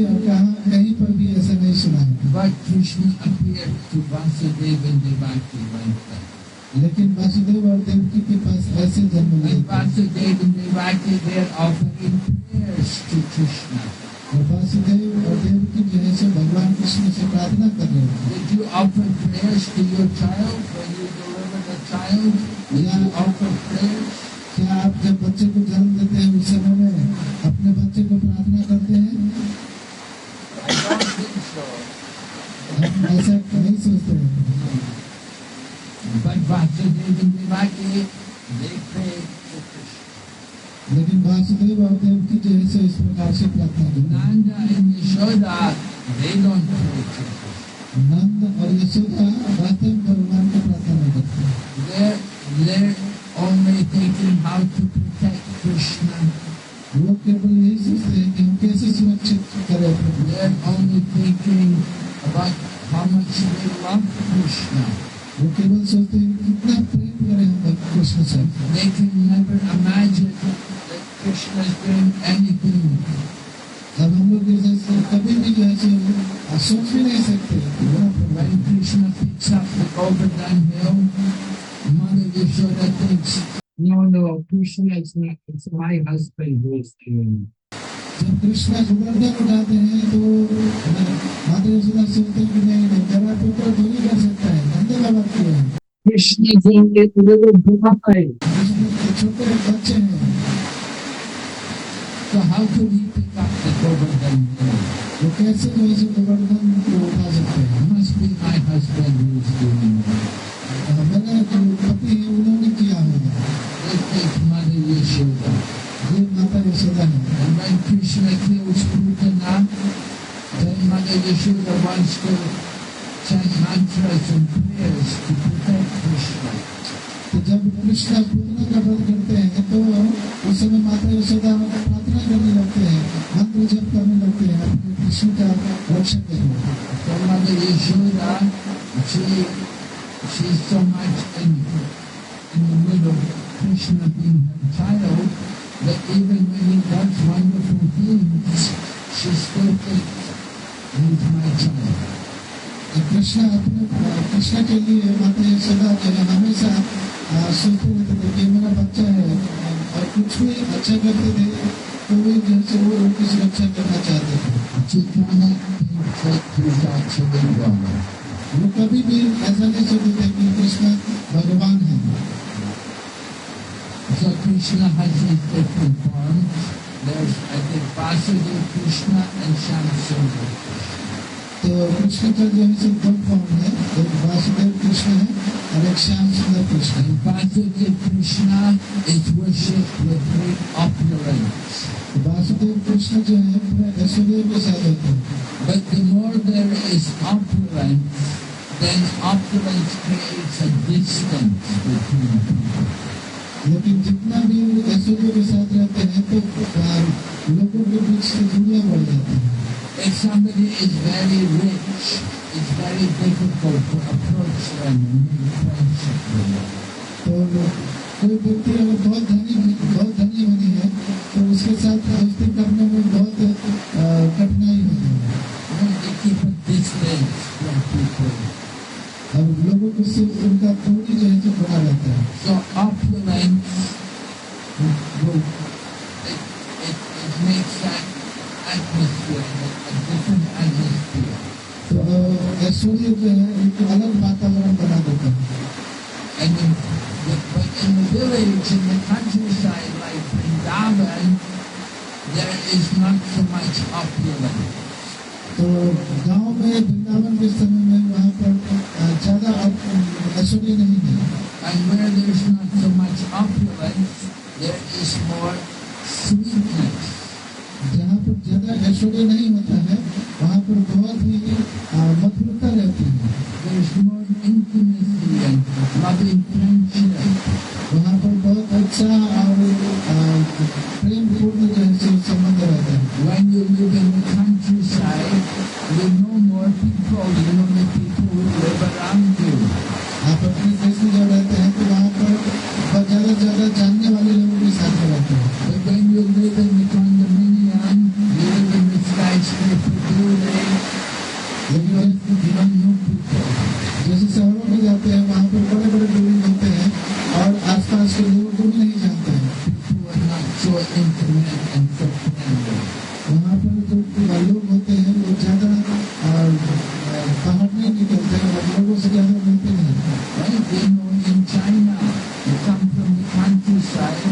कहीं पर भी ऐसा नहीं सुना है। But Krishna appeared to Vasudeva and Devaki like that. लेकिन वासुदेव और देवकी के पास ऐसे जन्म लिए And थे। Vasudeva and Devaki, they are offering prayers to Krishna. और वासुदेव और देवकी जो है सो भगवान कृष्ण से प्रार्थना कर रहे थे। Did you offer prayers to your child when you delivered a child? Did you offer prayers? क्या आप जब बच्चे को जन्म देते हैं उस समय में अपने बच्चे को प्रार्थना करते हैं? I don't think so. हम ऐसा नहीं सोचते हैं। But Vasudeva and Devaki, they prayed to Krishna. लेकिन वासुदेव और देवकी जो है सो इस प्रकार से प्रार्थना करते हैं। Nanda and Yashoda, they don't pray to Krishna. नंद और यशोदा वास्तव में भगवान को प्रार्थना नहीं करते। They're only thinking how to protect Krishna. वो केवल यही सोचते हैं कि हम कैसे सुरक्षित करें अपने को। They're only thinking about how much they love Krishna. वो केवल सोचते हैं कि कितना प्रेम करें हम कृष्ण से। They can never imagine that Krishna is doing anything. अब हम लोग जैसे कभी भी जो है सो सोच भी नहीं सकते। When Krishna picks up the Govardhan hill, Mother Yashoda thinks, No, Krishna is not, it's my husband who is doing. जब कृष्णा गोवर्धन उठाते हैं तो माता यशोदा सोचते हैं कि नहीं नहीं मेरा पुत्र तो नहीं कर सकता है, नंद बाबा किया है। Krishna is only a little boy. Krishna के छोटे बच्चे हैं, So how could he pick up the Govardhan? वो कैसे जो है गोवर्धन को उठा सकते हैं? It must be my husband who is doing it. मेरा जो पति है उन्होंने किया होगा। It's Mother Yashoda. ये माता यशोदा है। And when Krishna kills Putana, then Mother Yashoda wants to chant mantras and prayers to protect Krishna. तो जब कृष्ण पूतना का वध करते हैं तो उस समय माता यशोदा प्रार्थना करने लगते हैं, मंत्र जप करने लगते हैं अपने कृष्ण का रक्षा के लिए। So Mother Yashoda, she's so much in the middle of Krishna being her child, that even when he does wonderful things, she still thinks he's my child. Krishna के लिए माता यशोदा जो है हमेशा सोचते रहते थे कि मेरा बच्चा है, और कुछ भी अच्छा करते थे तो भी जैसे वो उनकी सुरक्षा करना चाहते थे। She cannot think that he's actually God. वो कभी भी ऐसा नहीं सोचते थे कि कृष्ण भगवान है। So Krishna has his different forms. There's Vasudeva Krishna and Shamsundar Krishna. तो कृष्ण का जो है दो फॉर्म है, एक वासुदेव कृष्ण है और एक श्याम सुंदर कृष्ण है। Vasudeva Krishna is worshipped with great opulence. Vasudev Krishna जो है पूरा ऐश्वर्य के साथ होते हैं। But the more there is opulence, then opulence creates a distance between people. लेकिन जितना भी ऐश्वर्य के साथ रहते हैं तो लोगों के बीच से दूरियां बढ़ जाती है। If somebody is very rich, it's very difficult to approach them and make friendship with them. तो कोई व्यक्ति अगर बहुत धनी बनी है तो उसके साथ दोस्ती करने में बहुत कठिनाई होती है। They keep a distance from people. और लोगों को सिर्फ उनका दूरी जो है बना रहता है। So opulence it makes that atmosphere, a different atmosphere. तो ऐश्वर्य जो है एक अलग वातावरण बना देता है। But in the village, in the countryside, like Vrindavan, there is not so much opulence. तो गांव में वृंदावन के समय में वहाँ पर ज्यादा ऐश्वर्य नहीं है। And where there is not so much opulence, there is more sweetness. जहाँ पर ज्यादा ऐश्वर्य नहीं होता है वहाँ पर बहुत ही मधुरता रहती है। There is more intimacy and loving friendship. वहाँ पर बहुत अच्छा और प्रेम पूर्ण जो है संबंध रहता है। When you live in the countryside, you know more people, you know the people who live around you. आप अपने देश में जब रहते हैं तो वहाँ पर ज्यादा जानने वाले लोगों के साथ रहते हैं। But when you live in the condominium, you live in the skyscraper building, you don't know people. जैसे शहरों में जाते हैं वहाँ पर बड़े बड़े बिल्डिंग होते हैं और आसपास के लोगों को भी नहीं जानते हैं। People are not so intimate and so friendly. वहाँ पर जो लोग होते हैं वो ज्यादा बाहर नहीं निकलते हैं और लोगों से ज्यादा मिलते नहीं। Right? You know, in China, you come from the countryside,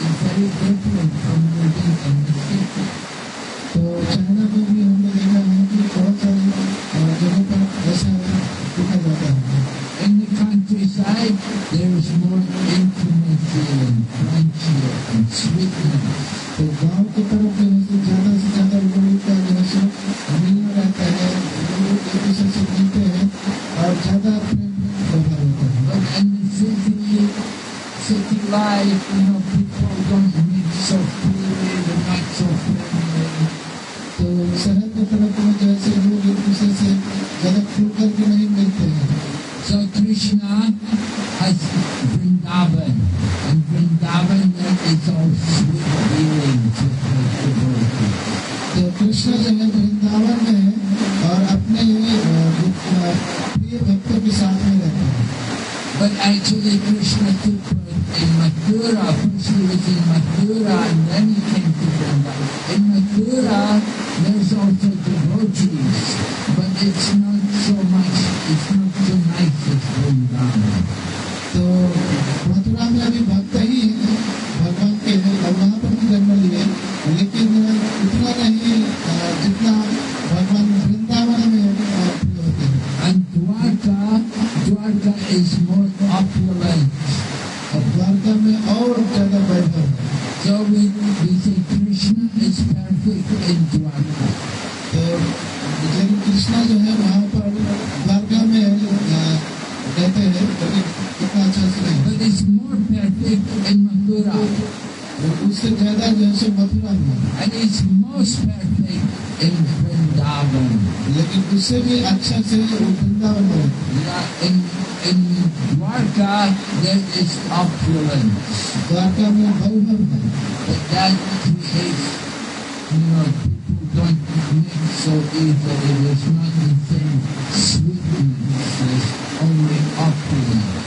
it's very different from living in the city. तो चाइना में भी हमने देखा है कि बहुत सारी जगहों पर ऐसा देखा जाता है। In the countryside, there is more intimacy and friendship and sweetness. तो गांव की तरफ जो है से ज्यादा लोगों का जो है मिलना रहता है, लोग एक दूसरे से मिलते हैं और ज्यादा प्रेम व्यवहार होता है। But in the city life, you know, people don't meet so freely, they're not so friendly. तो शहर की तरफ में जैसे लोग एक दूसरे से ज्यादा खुल करके नहीं मिलते हैं। So Krishna has Vrindavan, and Vrindavan is all sweet feelings with the devotees. तो कृष्ण जो है वृंदावन में और अपने प्रिय भक्तों के साथ में रहते हैं। But actually Krishna took birth in Mathura. Mathura. First he was in Mathura and then he came to Vrindavan. In Mathura, there's also devotees, but it's not so nice as Vrindavan. तो मथुरा में अभी भक्त ही भगवान के हैं और वहाँ पर भी जन्म लिए, लेकिन उतना नहीं जितना भगवान वृंदावन में प्रिय होते हैं। And Dwarka is more opulent. और द्वारका में और ज्यादा वैभव है। So we say Krishna is perfect in Dwarka. तो लेकिन कृष्णा जो है वहाँ पर द्वारका में कहते हैं, लेकिन कितना अच्छा से नहीं। But it's more perfect in Mathura. उससे ज्यादा जो है मथुरा में, And it's most perfect in Vrindavan. लेकिन उससे भी अच्छा से वृंदावन में। In Dwarka there is opulence. Dwarka में वैभव है, But that creates, people don't mix so easily. There's not the same sweetness. There's only opulence.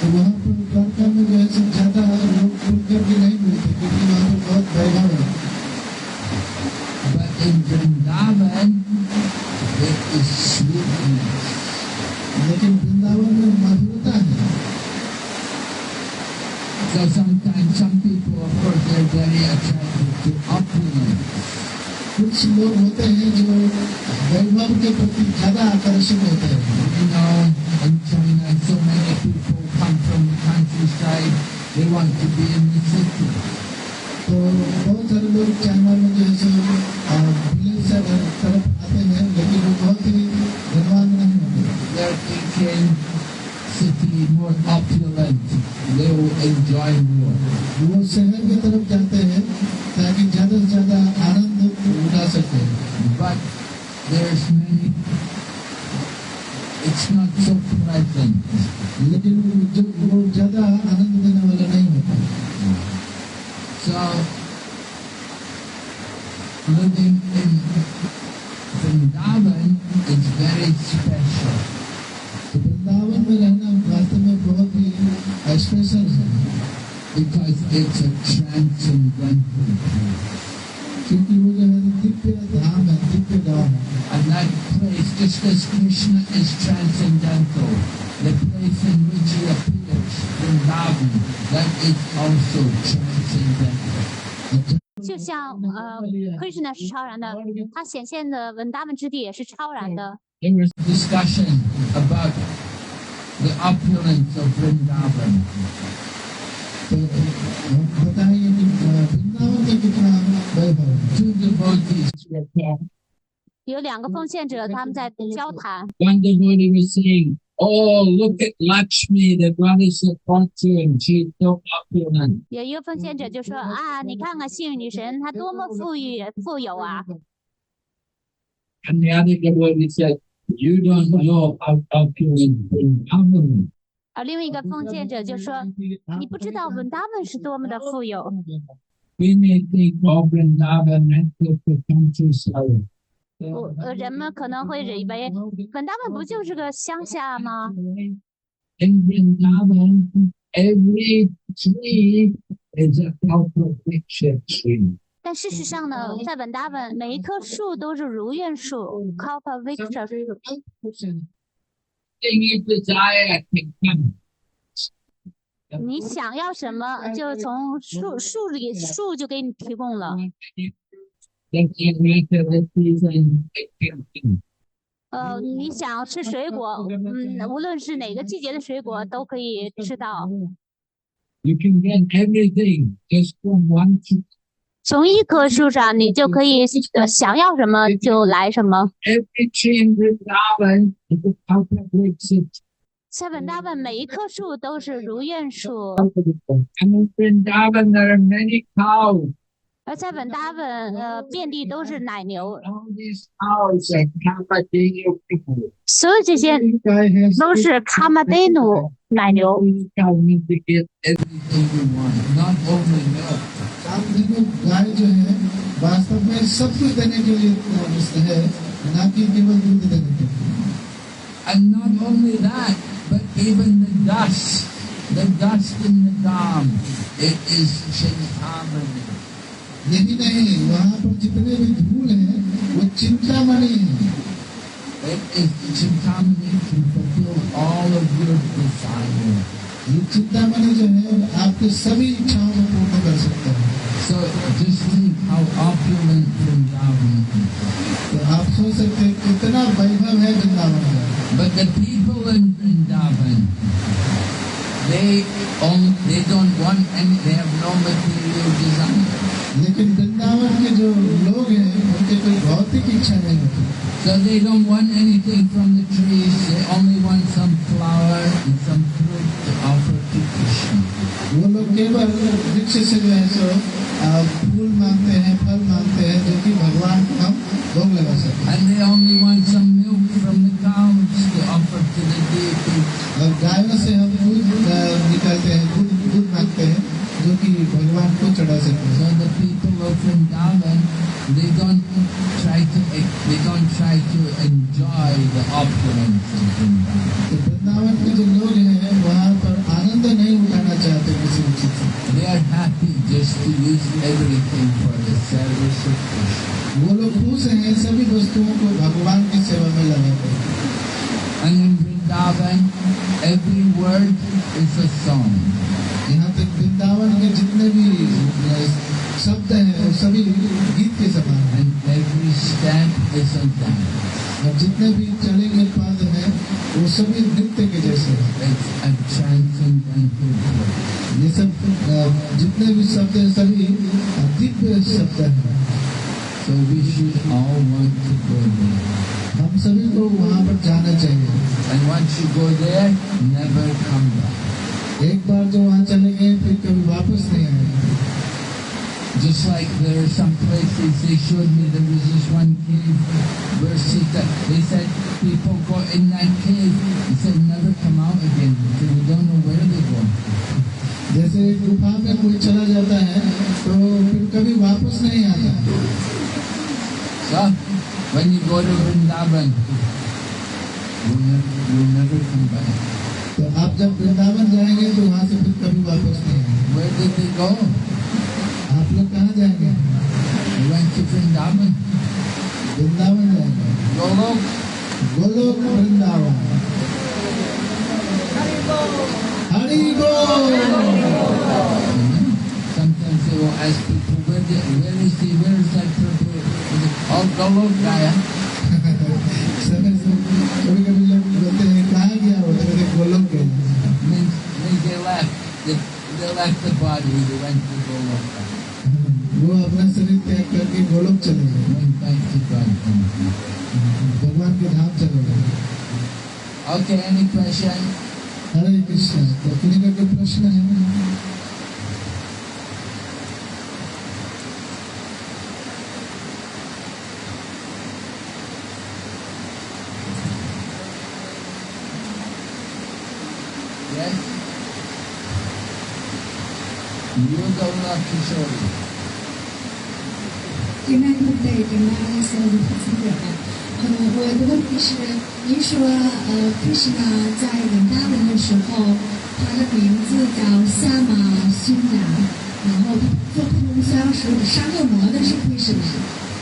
तो वहाँ पर द्वारका में जो है ज्यादा लोग खुल करके नहीं मिलते, क्योंकि वहाँ पर बहुत वैभव है। But in Vrindavan there is sweetness. लेकिन वृंदावन में मधुरता है। So sometimes some people, of course, they're very attracted to opulence. कुछ लोग होते हैं जो वैभव के प्रति ज्यादा आकर्षित होते हैं। In China, so many people come from the countryside. They want to be in the city. तो बहुत सारे लोग चाइना में जो है विलेज से तरफ आते हैं, लेकिन वो बहुत ही धनवान नहीं होते। They're thinking city more opulent. They will enjoy more. वो शहर की तरफ जाते हैं ताकि ज्यादा से ज्यादा आनंद उठा सके। But there's many. It's not so pleasant. लेकिन जो वो ज्यादा आनंद देने वाला नहीं होता। So living in Vrindavan is very special. तो वृंदावन में रहना वास्तव में बहुत ही स्पेशल है, Because it's a transcendental place. क्योंकि वो जो है दिव्य धाम है, दिव्य गाँव है। And that place, just as Krishna is transcendental, the place in which he appears, Vrindavan, that is also transcendental. 就像Krishna 是超然的，他显现的文达文之地也是超然的。 There was discussion about the opulence of Vrindavan. तो बताइए कि वृंदावन में कितना वैभव है। Two devotees. 有两个奉献者，他们在交谈。 One devotee was saying, "Oh, look at Lakshmi, the goddess of fortune. She's so opulent." 有一个奉献者就说啊，你看看幸运女神，她多么富有啊！ And the other devotee said, "You don't know how opulent Vrindavan." 而另外一个奉献者就说，你不知道文达文是多么的富有。 We may think of Vrindavan as the countryside. 人们可能会以为文达文不就是个乡下吗？ In Vrindavan, every tree is a kalpavriksha tree. 但事实上呢，在文达文每一棵树都是如愿树 （Kalpavriksha）。 Anything you desire can come. 你想要什么，就从树里就给你提供了。 Doesn't matter the season, it can come. 你想吃水果，无论是哪个季节的水果都可以吃到。 You can get everything just from one tree. 从一棵树上，你就可以想要什么就来什么。 Every tree in Vrindavan is a kalpavriksha. 在文达文每一棵树都是如愿树， And in Vrindavan there are many cows. 而在文达文遍地都是奶牛， All these cows are Kamadenu people. 所有这些都是卡马德努奶牛。 These cows need to get everything you want, not only milk. Kamdhenu गाय जो है वास्तव में सब कुछ देने के लिए है, ना कि केवल दूध देने के लिए। And not only that, but even the dust The dust in the dham, it is Chintamani. यही नहीं, वहाँ पर जितने भी धूल हैं वो चिंतामणि है। It is Chintamani to fulfill all of your desires. ये चिंतामणि जो है आपके सभी इच्छाओं को पूर्ण कर सकता है। So just think how opulent Vrindavan is. तो आप सोच सकते हैं कितना वैभव है वृंदावन का। But the people in Vrindavan, they don't want any, they have no material desire. लेकिन वृंदावन के जो लोग हैं उनके कोई भौतिक इच्छा नहीं होती। So they don't want anything from the trees, they only want some flower and some fruit to offer to Krishna. वो लोग केवल वृक्ष से जो है सो फूल मांगते हैं, फल मांगते हैं, जो कि भगवान को हम भोग लगा सकते हैं। And they only want some milk from the cows to offer to the deity. और गायों से हम दूध निकालते हैं, दूध मांगते हैं, जो कि भगवान को चढ़ा सकते हैं। So the people of Vrindavan, they don't try to enjoy the opulence of Vrindavan. तो वृंदावन के जो लोग हैं वहाँ पर आनंद नहीं उठाना चाहते किसी भी चीज से। They are happy just to use everything for the service of Krishna. वो लोग खुश हैं सभी वस्तुओं को भगवान की सेवा में लगाते हैं। And in Vrindavan, every word is a song. यहाँ तक वृंदावन के जितने भी शब्द हैं वो सभी गीत के समान हैं। And every step is a dance. और जितने भी चले गए पद हैं वो सभी नृत्य के जैसे हैं। It's a chanting and good word. ये सब जितने भी शब्द हैं सभी दिव्य शब्द हैं। So we should all want to go there. हम सभी को वहाँ पर जाना चाहिए। And once you go there, never come back. एक बार जो वहाँ चले गए फिर कभी वापस नहीं आएंगे। Just like there are some places they showed me, there was this one cave where Sita, they said people go in that cave, they said never come out again, because we don't know where they go. जैसे गुफा में कोई चला जाता है तो फिर कभी वापस नहीं आता। So when you go to Vrindavan, you'll never come back. तो आप जब वृंदावन जाएंगे तो वहाँ से फिर कभी वापस नहीं आएंगे। Where did they go? आप लोग कहाँ जाएंगे? They went to Vrindavan. Vrindavan जाएंगे। Golok. गोलोक वृंदावन। हरि बोल। Sometimes they will ask people, where is he? Where is that Prabhu? Oh, Golok Gaya. कभी कभी लोग बोलते हैं कहाँ गया हो, तो कहते गोलोक गए। Means they left the body, they went to Golok. वो अपना शरीर त्याग करके गोलोक चले गए, Went back to God. भगवान के धाम चले गए। Okay, any question? हरे कृष्ण। तो किसी का कोई प्रश्न है? Yes? You go up to show you. 对麦克贝跟妈妈说的很清楚的。我的问题是，您说Krishna 在文达文的时候，他的名字叫萨玛孙达，然后做不同逍遥使杀恶魔的是 Krishna，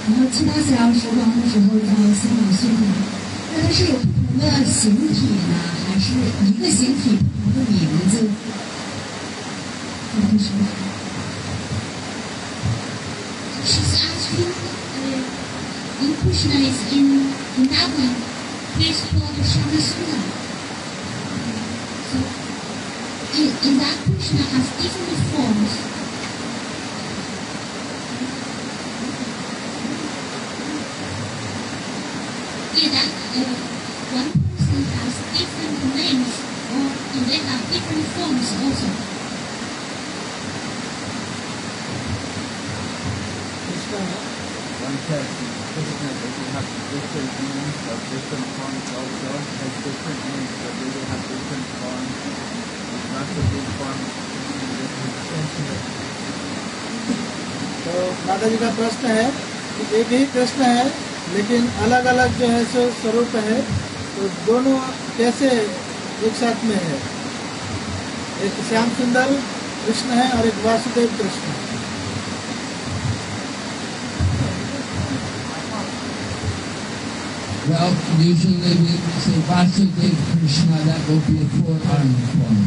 然后其他逍遥时光的时候叫萨玛孙达。那它是有不同的形体呢，还是一个形体不同的名字？为什么？ She's asking when Krishna is in Vrindavan, he's called Shamasura. So, in that Krishna has different forms. Yeah, that one person has different names, or do they have different forms also? One says Krishna doesn't have different names or different forms also, has different names but they will have different forms. Lots of big forms in different senses. तो दादा जी का प्रश्न है कि एक ही कृष्ण है लेकिन अलग अलग जो है सो स्वरूप है, तो दोनों कैसे एक साथ में है? एक श्याम सुंदर कृष्ण है और एक वासुदेव कृष्ण है। Well, usually we say Vasudeva Krishna, that will be a four-armed form.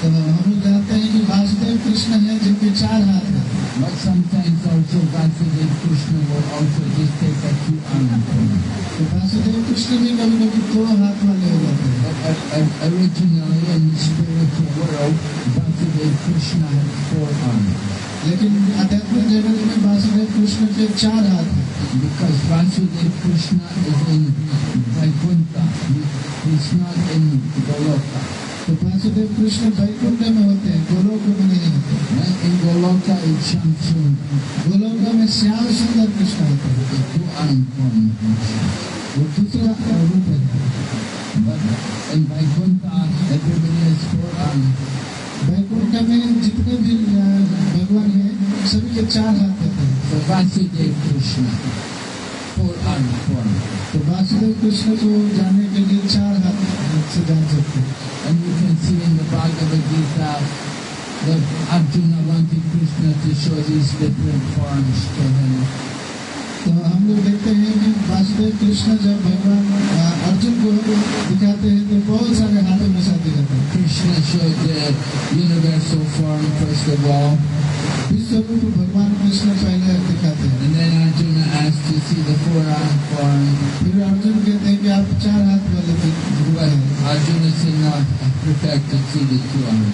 तो हम लोग जानते हैं कि वासुदेव कृष्ण है जिनके 4 हाथ हैं। But sometimes also Vasudeva Krishna will also just take a two-armed form. तो वासुदेव कृष्ण भी कभी कभी 2 हाथ वाले हो जाते हैं। But originally in the spiritual world, Vasudeva Krishna has 4 arms. लेकिन आध्यात्मिक जगत में वासुदेव कृष्ण के 4 हाथ हैं। Because Vasudeva Krishna is in Vaikuntha, he's not in Goloka. तो वासुदेव कृष्ण वैकुंठ में होते हैं, गोलोक में नहीं होते। In Goloka it's Shamsundar. Golok में श्याम सुंदर कृष्ण होते हैं, The two-armed form. वो दूसरा रूप है। But in Vaikuntha, everybody has 4 arms. Vaikuntha में जितने भी भगवान हैं सभी के 4 हाथ होते हैं। So Vasudeva Krishna, 4-armed form. तो वासुदेव कृष्ण को जानने के लिए 4 हाथ से जान सकते हैं। And you can see in the Bhagavad Gita that Arjuna wanted Krishna to show these different forms to him. तो हम लोग देखते हैं कि वासुदेव कृष्ण जब भगवान अर्जुन को दिखाते हैं तो बहुत सारे हाथों में साथ दिखाते हैं। Krishna showed the universal form first of all. विश्व रूप भगवान कृष्ण पहले दिखाते हैं। And then Arjuna asked to see the 4-armed form. फिर अर्जुन कहते हैं कि आप 4 हाथ वाले But Arjuna said, no, I prefer to see the 2-armed.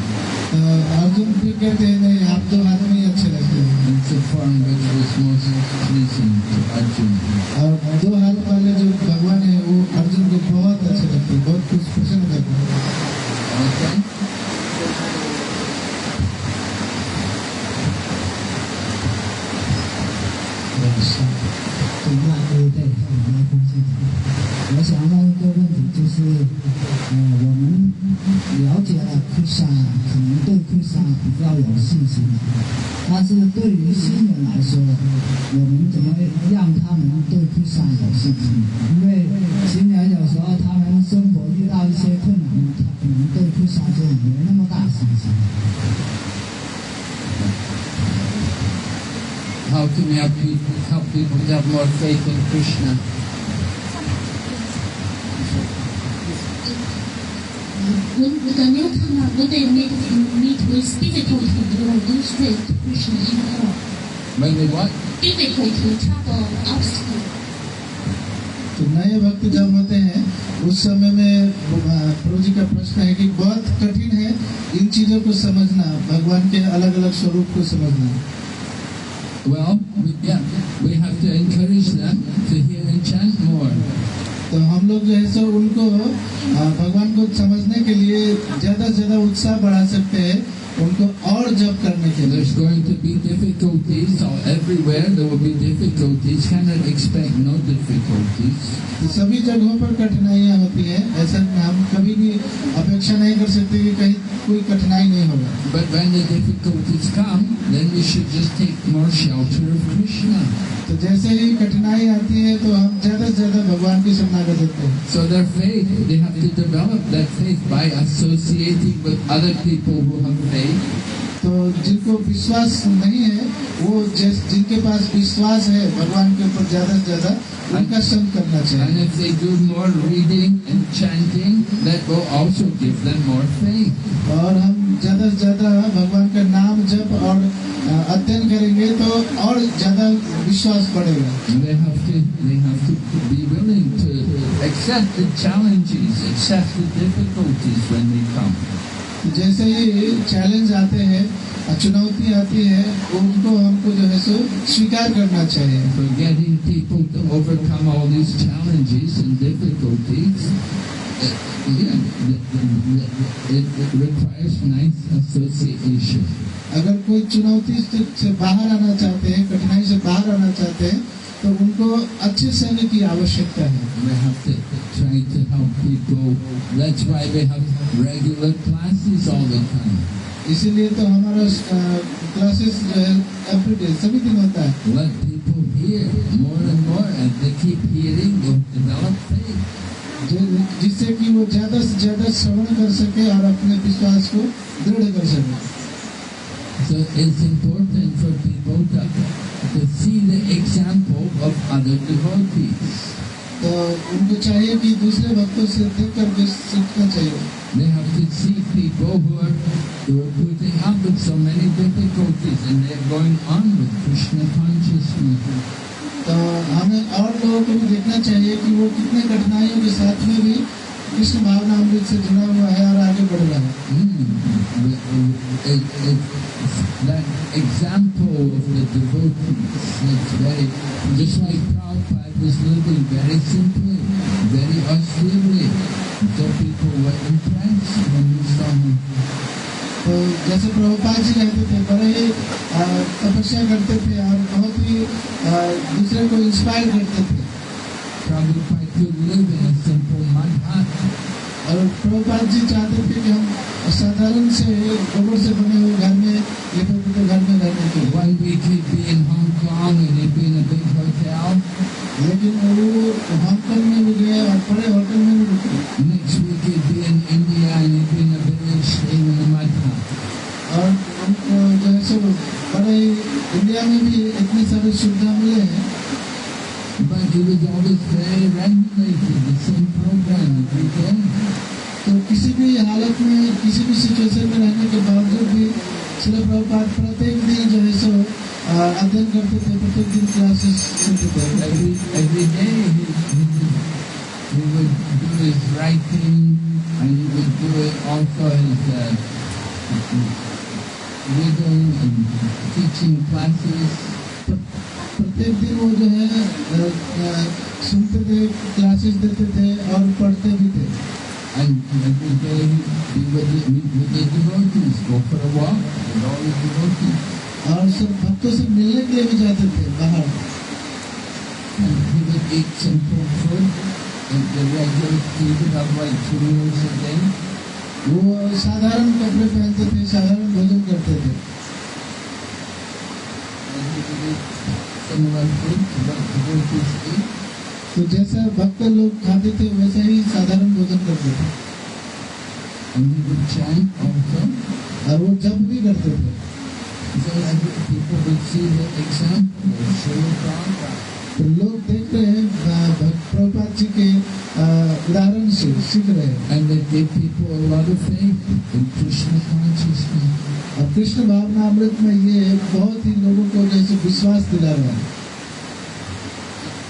Arjun फिर कहते हैं नहीं, आप 2 हाथ में ही अच्छे लगते हैं। It's the form which was most pleasing to Arjuna. और 2 हाथ वाले जो भगवान है वो अर्जुन को बहुत अच्छे लगते हैं, बहुत कुछ पसंद करते हैं। Okay?我想问一个问题，就是我们了解了Krishna，可能对Krishna比较有信心，但是对于新人来说，我们怎么让他们对Krishna有信心？因为新人有时候他们生活遇到一些困难，他可能对Krishna就没那么大信心。How can we help people to have more faith in Krishna? When the newcomer, when they meet with difficulty, they will go straight to Krishna anymore. When they what? Difficulty, trouble, obstacle. तो नए भक्त जब होते हैं उस समय में प्रभु जी का प्रश्न है कि बहुत कठिन है इन चीजों को समझना, भगवान के अलग अलग स्वरूप को समझना। Well, we have to encourage them to hear and chant more. तो हम लोग जो है सो उनको भगवान को समझने के लिए ज्यादा से ज्यादा उत्साह बढ़ा सकते हैं, उनको और जप करने के लिए। There's going to be difficulties, so everywhere there will be difficulties. Cannot expect no difficulties. तो सभी जगहों पर कठिनाइयाँ होती हैं, ऐसा हम कभी भी अपेक्षा नहीं कर सकते कि कहीं कोई कठिनाई नहीं होगा। But when the difficulties come, then we should just take more shelter of Krishna. तो जैसे ही कठिनाई आती है तो हम ज्यादा से ज्यादा भगवान की शरणागत होते हैं। So their faith, they have to develop that faith by associating with other people who have faith. तो जिनको विश्वास नहीं है वो जिनके पास विश्वास है भगवान के ऊपर ज्यादा से ज्यादा उनका संग करना And चाहिए। if they do more reading and chanting, that will also give them more faith. और हम ज्यादा से ज्यादा भगवान का नाम जप और अध्ययन करेंगे तो और ज्यादा विश्वास बढ़ेगा। They have to be willing to accept the challenges, accept the difficulties when they come. जैसे ही चैलेंज आते हैं, चुनौती आती है, उनको हमको जो है सो स्वीकार करना चाहिए। For getting people to overcome all these challenges and difficulties, it requires nice association. अगर कोई चुनौती से बाहर आना चाहते हैं, कठिनाई से बाहर आना चाहते हैं, तो उनको अच्छे संग की आवश्यकता है। We have to try to help people. That's why we have regular classes all the time. इसीलिए तो हमारा क्लासेस जो है एवरीडे सभी दिन होता है। Let people hear more and more, and they keep hearing, they'll develop faith. जो जिससे कि वो ज्यादा से ज्यादा श्रवण कर सके और अपने विश्वास को दृढ़ कर सके। So it's important for people to see the example of other devotees. तो उनको चाहिए कि दूसरे भक्तों से देख करके सीखना चाहिए। They have to see people who are putting up with so many difficulties and they're going on with Krishna consciousness. तो हमें और लोगों को भी देखना चाहिए कि वो कितने कठिनाइयों के साथ में भी कृष्ण भावना अमृत से जुड़ा हुआ है और आगे बढ़ रहा है। That example of the devotees, it's very, just like Prabhupada was living very simply, very austerely, so people were impressed when he saw him. तो जैसे प्रभुपाद जी रहते थे, बड़े ही तपस्या करते थे और बहुत ही दूसरे को इंस्पायर करते थे। Prabhupada could live in a simple mud hut. और प्रभुपाद जी चाहते थे कि हम साधारण से गोबर से बने हुए घर में लिपे घर में रहने के लिए। One week he'd be in Hong Kong and he'd be in a big hotel. लेकिन वो हांगकांग में भी गए और बड़े होटल में भी रुके। Next week he'd be in India and he'd be in a village staying in a mud hut. और हमको जो है सब बड़े इंडिया में भी इतनी सारी सुविधा मिले हैं। But he was always very regulated, the same program every day. तो किसी भी हालत में, किसी भी सिचुएशन में रहने के बावजूद भी श्रील प्रभुपाद प्रत्येक दिन जो है सो अध्ययन करते थे, प्रत्येक दिन क्लासेस सुनते थे। Every day he would do his writing and he would do also his reading and teaching classes. प्रत्येक दिन वो जो है सुनते थे, क्लासेस देते थे और पढ़ते भी थे। And every day he would meet with the devotees, go for a walk with all the devotees. और सब भक्तों से मिलने के लिए भी जाते थे बाहर। And he would eat simple food and the regular he would have like 2 meals a day. वो साधारण कपड़े पहनते थे, साधारण भोजन करते थे। And he would eat similar food to what devotees eat. तो जैसा भक्त लोग खाते थे वैसा ही साधारण भोजन करते थे। And he would chant also. और वो जप भी करते थे। So people would see the example of Srila Prabhupada. तो लोग देख रहे हैं प्रभुपाद जी के उदाहरण से सीख रहे हैं। And they gave people a lot of faith in Krishna consciousness. और कृष्ण भावना अमृत में ये बहुत ही लोगों को जैसे विश्वास दिला रहा है।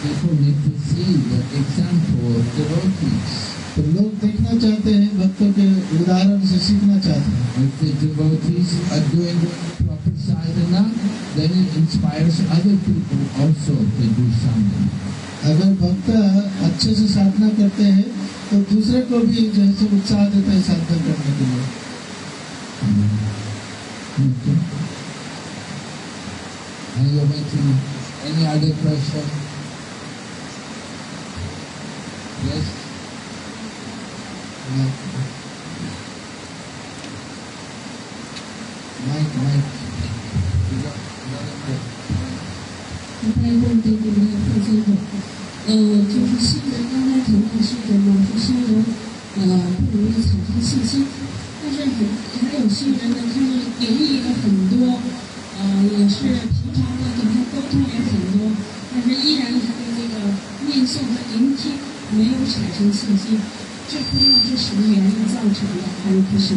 People need to see the example of devotees. तो लोग देखना चाहते हैं, भक्तों के उदाहरण से सीखना चाहते हैं। If the devotees are doing proper sadhana, then it inspires other people also to do something. अगर भक्त अच्छे से साधना करते हैं तो दूसरे को भी जैसे उत्साह देता है साधना करने के लिए। Okay. Are you waiting? Any other question? Yes? Mike. 我再问这个副监委，就是新人刚才谈到是的嘛，是新人不容易产生信心，但是还有新人呢，他是言语也很多，也是平常呢跟他沟通也很多，但是依然他对这个念诵和聆听没有产生信心，这不知道是什么原因造成的，还有不是？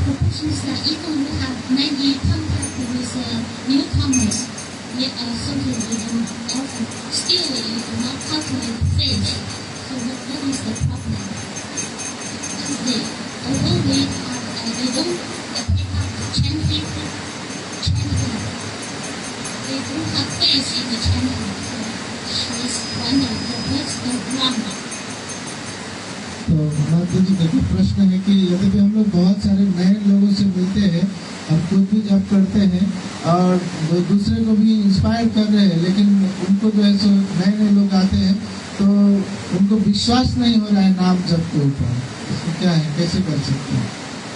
The question is that even we have many contact with newcomers, yet sometimes we don't often, still we do not cultivate faith. So what is the problem? Although they don't pick up chanting, they don't have faith in the chanting. So she's wondering what's the wrong? तो माता जी देखिए प्रश्न है कि यदि भी हम लोग बहुत सारे नए लोगों से मिलते हैं और खुद भी जब करते हैं और दूसरे को भी इंस्पायर कर रहे हैं, लेकिन उनको जो है सो नए लोग आते हैं तो उनको विश्वास नहीं हो रहा है नाम जप के ऊपर, इसको क्या है, कैसे कर सकते हैं?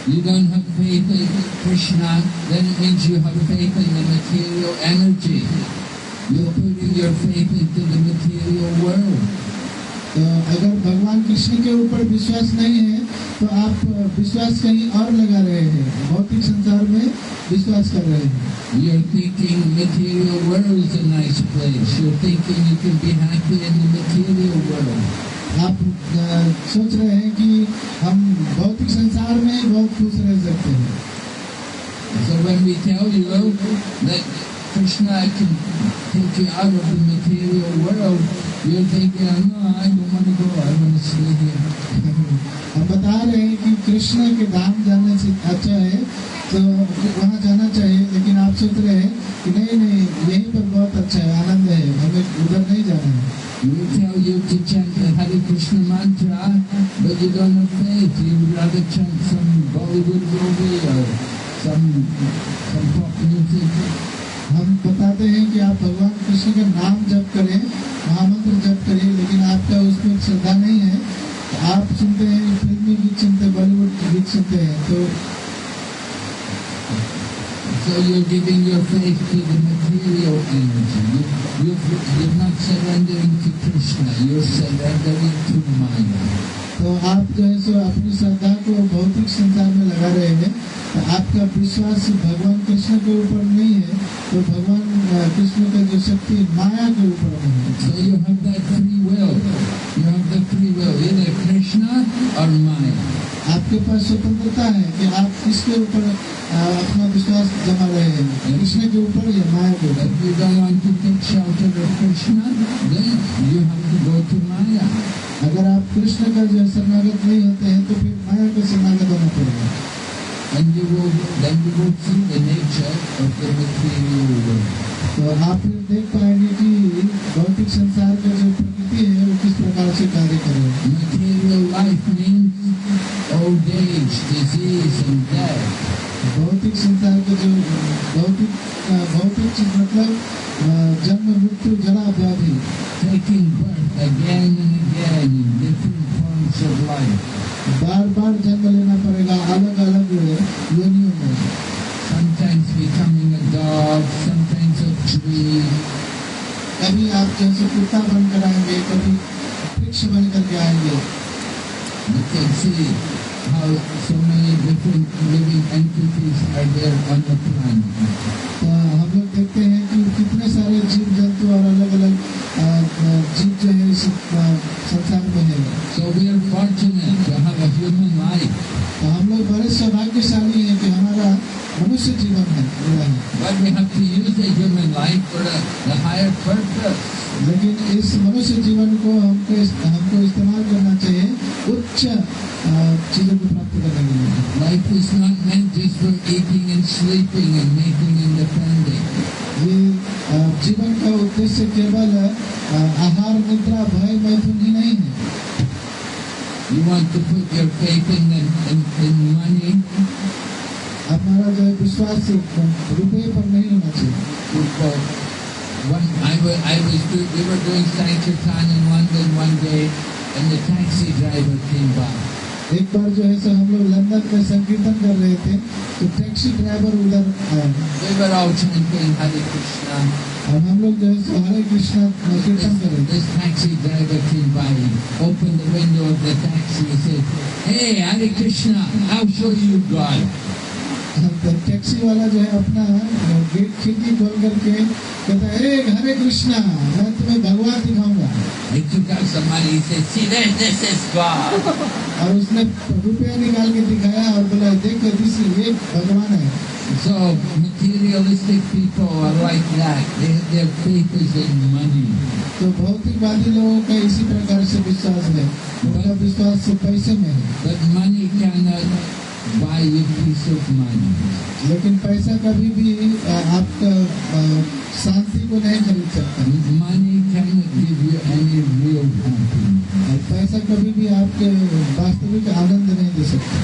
You don't have faith in Krishna, then it means you have faith in the material energy. You're putting your faith into the material world. तो अगर भगवान कृष्ण के ऊपर विश्वास नहीं है तो आप विश्वास कहीं और लगा रहे हैं, भौतिक संसार में विश्वास कर रहे हैं। You're thinking material world is a nice place. You're thinking you can be happy in the material world. आप सोच रहे हैं कि हम भौतिक संसार में ही बहुत खुश रह सकते हैं। So when we tell you that Krishna can take you out of the material world, you're thinking, no, I don't want to go, I want to stay here. हम बता रहे हैं कि कृष्ण के धाम जाने से अच्छा है तो वहाँ जाना चाहिए, लेकिन आप सोच रहे हैं कि नहीं नहीं यहीं पर बहुत अच्छा है, आनंद है, हमें उधर नहीं जाना है। We tell you to chant the Hare Krishna mantra, but you don't have faith. You would rather chant some Bollywood movie or some pop music. हम बताते हैं कि आप भगवान कृष्ण का नाम जप करें, महामंत्र जप करें, लेकिन आपका उसमें श्रद्धा नहीं है, तो आप सुनते हैं फिल्मी गीत सुनते हैं, बॉलीवुड गीत सुनते हैं। तो So you're giving your faith to the material energy. You're not surrendering to Krishna. You're surrendering to Maya. तो आप जो है सो अपनी श्रद्धा को भौतिक संसार में लगा रहे हैं, तो आपका विश्वास भगवान कृष्ण के ऊपर नहीं है, तो भगवान कृष्ण का जो शक्ति माया के ऊपर नहीं है। So you have that free will. You have the free will, either Krishna or Maya. आपके पास स्वतंत्रता है कि आप किसके ऊपर अपना विश्वास जमा रहे हैं, कृष्ण के ऊपर या माया के ऊपर। If you don't want to take shelter of Krishna, then you have to go to Maya. अगर आप कृष्ण का जो शरणागत नहीं होते हैं तो फिर माया का शरणागत होना पड़ेगा। And you will see the nature of the material world. तो आप फिर देख पाएंगे कि भौतिक संसार का जो प्रकृति है वो किस प्रकार से कार्य कर रहे हैं। Material life means old age, disease and death. भौतिक संसार का जो भौतिक मतलब जन्म मृत्यु जरा व्याधि, Taking birth again and again in different forms of life. बार बार जन्म लेना पड़ेगा अलग अलग योनियों में। Sometimes becoming a dog, sometimes a tree. कभी आप जैसे कुत्ता बनकर आएंगे, कभी वृक्ष बन करके आएंगे। You can see how so many different living entities are there on the planet. तो हम लोग देखते हैं कि कितने सारे जीव जंतु और अलग अलग जीव जो है इस संसार में है। So we are fortunate to have a human life. तो हम लोग बड़े सौभाग्यशाली हैं कि हमारा मनुष्य जीवन है। But we have to use the human life for a higher purpose. लेकिन इस मनुष्य जीवन को हमको इस्तेमाल करना चाहिए उच्च चीजों को प्राप्त करने के लिए। Life is not meant just for eating and sleeping and making independent. ये जीवन का उद्देश्य केवल आहार निद्रा भय मैथुन ही नहीं है। You want to put your faith in money? हमारा जो विश्वास रुपये पर नहीं होना चाहिए। We were doing Sankirtan in London one day, and the taxi driver came by. एक बार जो है सो हम लोग लंदन में संकीर्तन कर रहे थे, तो टैक्सी ड्राइवर उधर आया। We were all chanting Hare Krishna. और हम लोग जो है सो हरे कृष्णा कीर्तन कर रहे थे। This taxi driver came by, opened the window of the taxi, and said, "Hey, Hare Krishna, I'll show you God." तो टैक्सी वाला जो है अपना गेट खिड़की खोल करके कहता है, हरे कृष्णा, मैं तुम्हें भगवान दिखाऊंगा। He took out some money. He said, "See there, this is God." और उसने रुपया निकाल के दिखाया और बोला, देखो ये भगवान है। So materialistic people are like that. Their faith is in money. तो भौतिकवादी लोगों का इसी प्रकार से विश्वास है, उनका विश्वास पैसे में है। But money cannot buy you peace of mind. लेकिन पैसा कभी भी आपका शांति को नहीं खरीद सकता। Money cannot give you any real happiness. और पैसा कभी भी आपके वास्तविक आनंद नहीं दे सकता।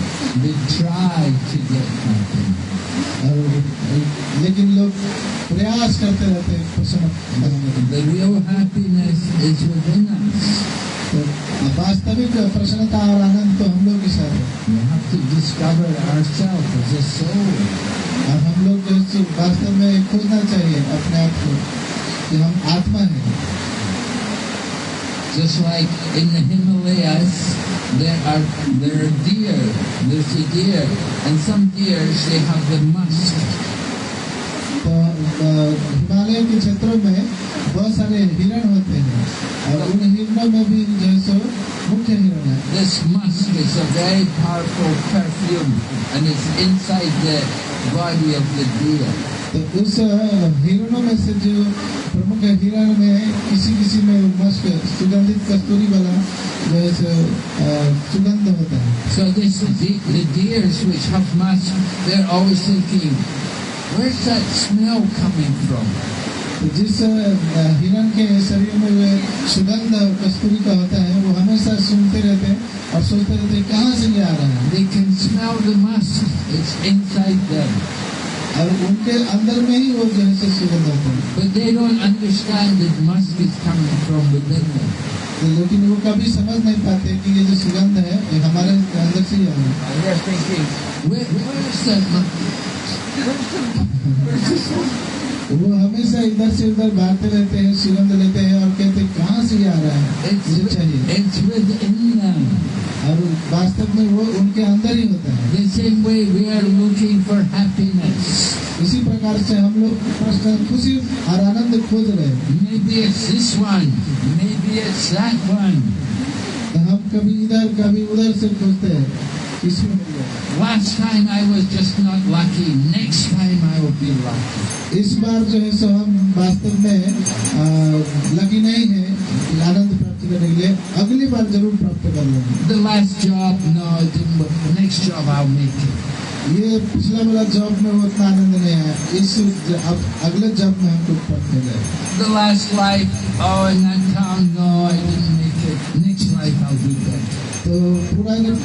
They try to get happiness. लेकिन लोग प्रयास करते रहते हैं प्रसन्न बनाने के लिए। The real happiness is within us. तो वास्तविक प्रसन्नता और आनंद तो हम लोग के साथ है। We have to discover ourselves as a soul. और हम लोग जो वास्तव में खोजना चाहिए अपने आप को। कि हम आत्मा हैं। Just like in the Himalayas, there are deer. There's a deer, and some deers they have the musk. तो हिमालय के क्षेत्रों में बहुत सारे हिरण होते हैं और उन हिरणों में भी जो है सो मुख्य हिरण है। This musk is a very powerful perfume, and it's inside the body of the deer. तो उस हिरणों में से जो प्रमुख हिरण में किसी में मस्क सुगंधित कस्तूरी वाला जो है सो सुगंध होता है। So the deers which have musk, they're always thinking, where's that smell coming from? तो जिस हिरण के शरीर में वे सुगंध कस्तूरी का होता है वो हमेशा सुनते रहते हैं और सोचते रहते हैं कहाँ से ये आ रहा है। They can smell the musk. It's inside them. और उनके अंदर में ही वो जो है सो सुगंध होता है। But they don't understand that musk is coming from within them. लेकिन वो कभी समझ नहीं पाते कि ये जो सुगंध है ये हमारे अंदर से ही आ रहा है। And they're thinking, where is that musk? Where's this one? वो हमेशा इधर से उधर भागते रहते हैं, सुगंध लेते हैं और कहते हैं कहाँ से ये आ रहा है, मुझे चाहिए। It's within them. और वास्तव में वो उनके अंदर ही होता है। The same way we are looking for happiness. इसी प्रकार से हम लोग खुशी और आनंद खोज रहे हैं। Maybe it's this one, maybe it's that one. तो हम कभी इधर कभी उधर से खोजते हैं, किसमें मिल जाए। Last time I was just not lucky. Next time I will be lucky. इस बार जो है सो हम वास्तव में लकी नहीं है आनंद प्राप्त करने के लिए, अगली बार जरूर प्राप्त कर लेंगे। The last job, no, it didn't work. The next job I'll make it. ये पिछला वाला जॉब में वो उतना आनंद नहीं आया, अब अगले जॉब में हमको प्राप्त हो जाए। The last life, oh, in that town, no, I didn't make it. Next life I'll do better. तो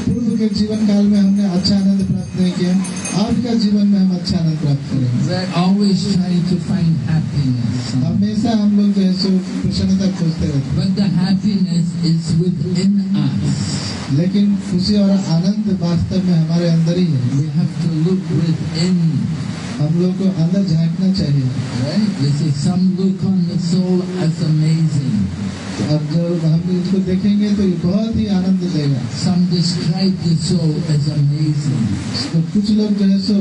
पूर्व के जीवन काल में हमने अच्छा आनंद प्राप्त नहीं किया, अब का जीवन में हम अच्छा आनंद प्राप्त करेंगे। We're always trying to find happiness. हमेशा हम लोग जो है सो प्रसन्नता खोजते रहते हैं, But the happiness is within us. लेकिन खुशी और आनंद वास्तव में हमारे अंदर ही है। We have to look within. हम लोग को अंदर झांकना चाहिए। Right? This is some look on the soul as amazing. अब जब हम इसको देखेंगे तो ये बहुत ही आनंद देगा। Some describe the soul as amazing. तो कुछ लोग जो है सो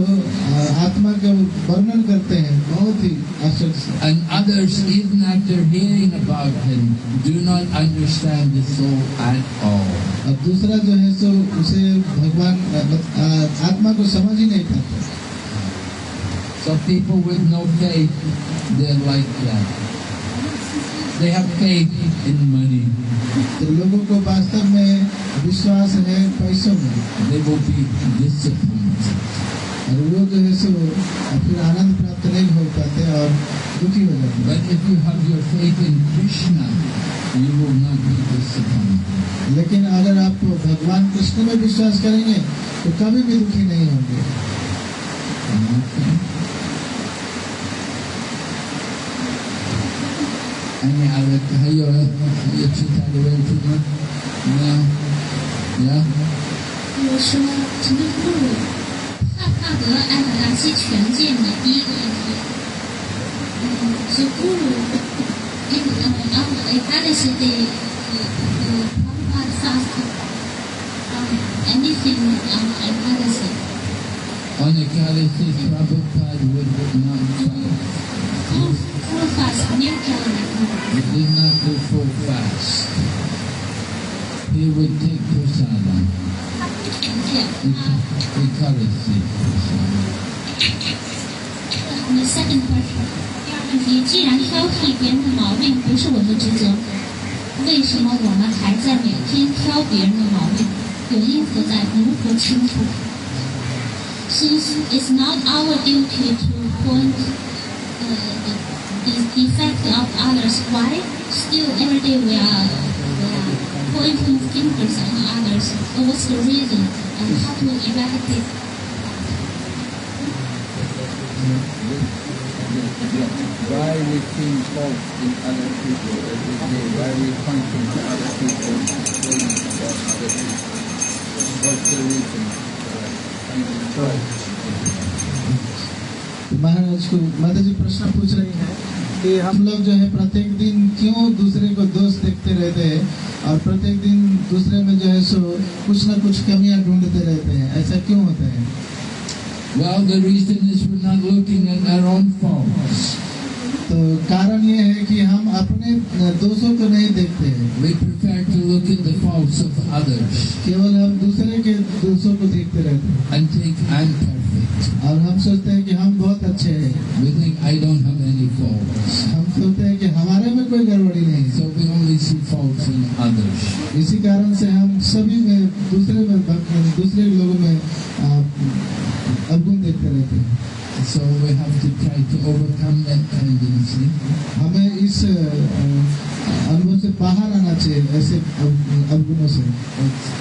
आत्मा का वर्णन करते हैं बहुत ही आश्चर्य से। And others, even after hearing about him, do not understand the soul at all. और दूसरा जो है सो उसे भगवान आत्मा को समझ ही नहीं पाते। So people with no faith, they're like that. They have faith in money. तो लोगों को वास्तव में विश्वास है पैसों में, They will be disappointed. और वो जो है सो फिर आनंद प्राप्त नहीं हो पाते और दुखी हो जाते हैं। But if you have your faith in Krishna, you will not be disappointed. लेकिन अगर आप भगवान कृष्ण में विश्वास करेंगे तो कभी भी दुखी नहीं होंगे। Okay? Any other? Have you chatted away too much? No? Yeah? 我说，请问布鲁帕德艾达拉西全见的第一个问题。So Guru, in our Ekadasi day, Prabhupada fasted from anything on Ekadasi. On Ekadasi, Prabhupada would not fast. Full fast, neutral. He did not do full fast. He would take prasadam. Ekadasi prasadam. The second question. 第二问题，既然挑剔别人的毛病不是我的职责，为什么我们还在每天挑别人的毛病？原因何在？如何清楚 ？Since it's not our duty to point the defect of others, why still every day we are pointing fingers on others? What's the reason and how to eradicate? Why we find fault in other people every day? Why we pointing to other people and saying about other people? What's the reason for finding fault? महाराज को माता जी प्रश्न पूछ रही हैं कि हम लोग जो है प्रत्येक दिन क्यों दूसरे को दोष देखते रहते हैं और प्रत्येक दिन दूसरे में जो है सो कुछ ना कुछ कमियां ढूंढते रहते हैं, ऐसा क्यों होता है? Well, the reason is we're not looking at our own faults. तो कारण ये है कि हम अपने दोषों को नहीं देखते हैं, We prefer to look at the faults of others केवल हम दूसरे के दोषों को देखते रहते हैं and think I'm perfect. और हम सोचते हैं कि हम बहुत अच्छे हैं, We think I don't have any faults. हम सोचते हैं कि हमारे में कोई गड़बड़ी नहीं है। So we only see faults in others. इसी कारण से हम सभी में दूसरे लोगों में अवगुण देखते रहते हैं। So we have to try to overcome that tendency. हमें इस अनुभव से बाहर आना चाहिए, ऐसे अवगुणों से।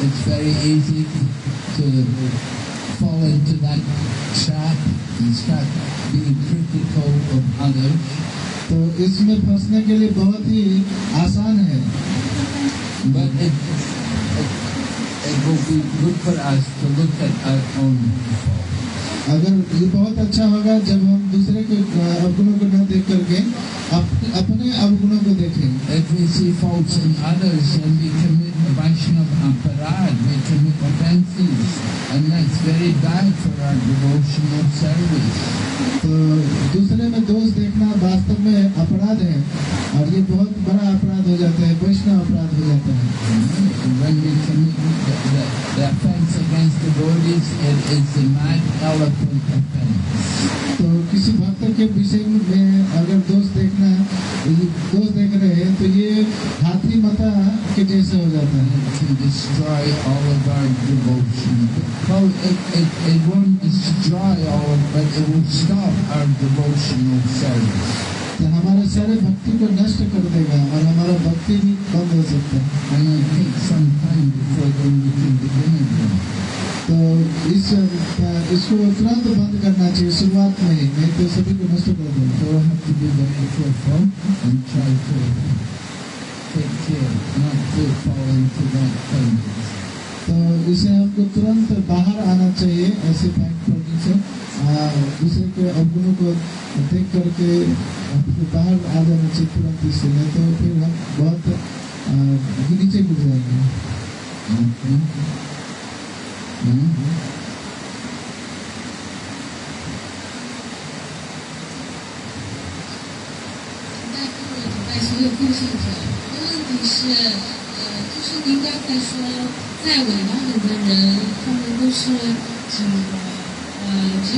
It's very easy to fall into that trap and start being critical of others. तो इसमें फंसने के लिए बहुत ही आसान है, But it will be good for us to look at our own faults. अगर ये बहुत अच्छा होगा जब हम दूसरे के अवगुणों को न देख करके अपने अवगुणों को देखें। If we see faults in others, then we commit Vaishnava aparad, we commit offenses, and that's very bad for our devotional service. तो दूसरे में दोष देखना वास्तव में अपराध है और ये बहुत बड़ा अपराध हो जाता है, वैष्णव अपराध हो जाता है। When we commit the offense against devotees, it is a mad elephant offense. तो किसी भक्त के विषय में अगर दोष देखना दोष देख रहे हैं तो ये हाथी मता के जैसे हो जाता है। It can destroy all of our devotion. Well, it won't destroy all of it, but it will stop our devotional service. तो हमारे सारे भक्ति को नष्ट कर देगा और हमारा भक्ति भी बंद हो सकता है। And it takes some time before then we can begin again. तो इसको तुरंत बंद करना चाहिए शुरुआत में ही, नहीं तो सभी को नष्ट कर देगा। So we have to be very careful and try to take care not to fall into that tendency. तो इसे हमको तुरंत बाहर आना चाहिए ऐसे पैंट से, दूसरे के अवगुणों को देख करके बाहर आ जाना चाहिए तुरंत इससे, नहीं तो फिर हम बहुत नीचे गिर जाएंगे। Okay.在所有奉献者，问题是，就是您刚才说，在伟大里的人，他们都是只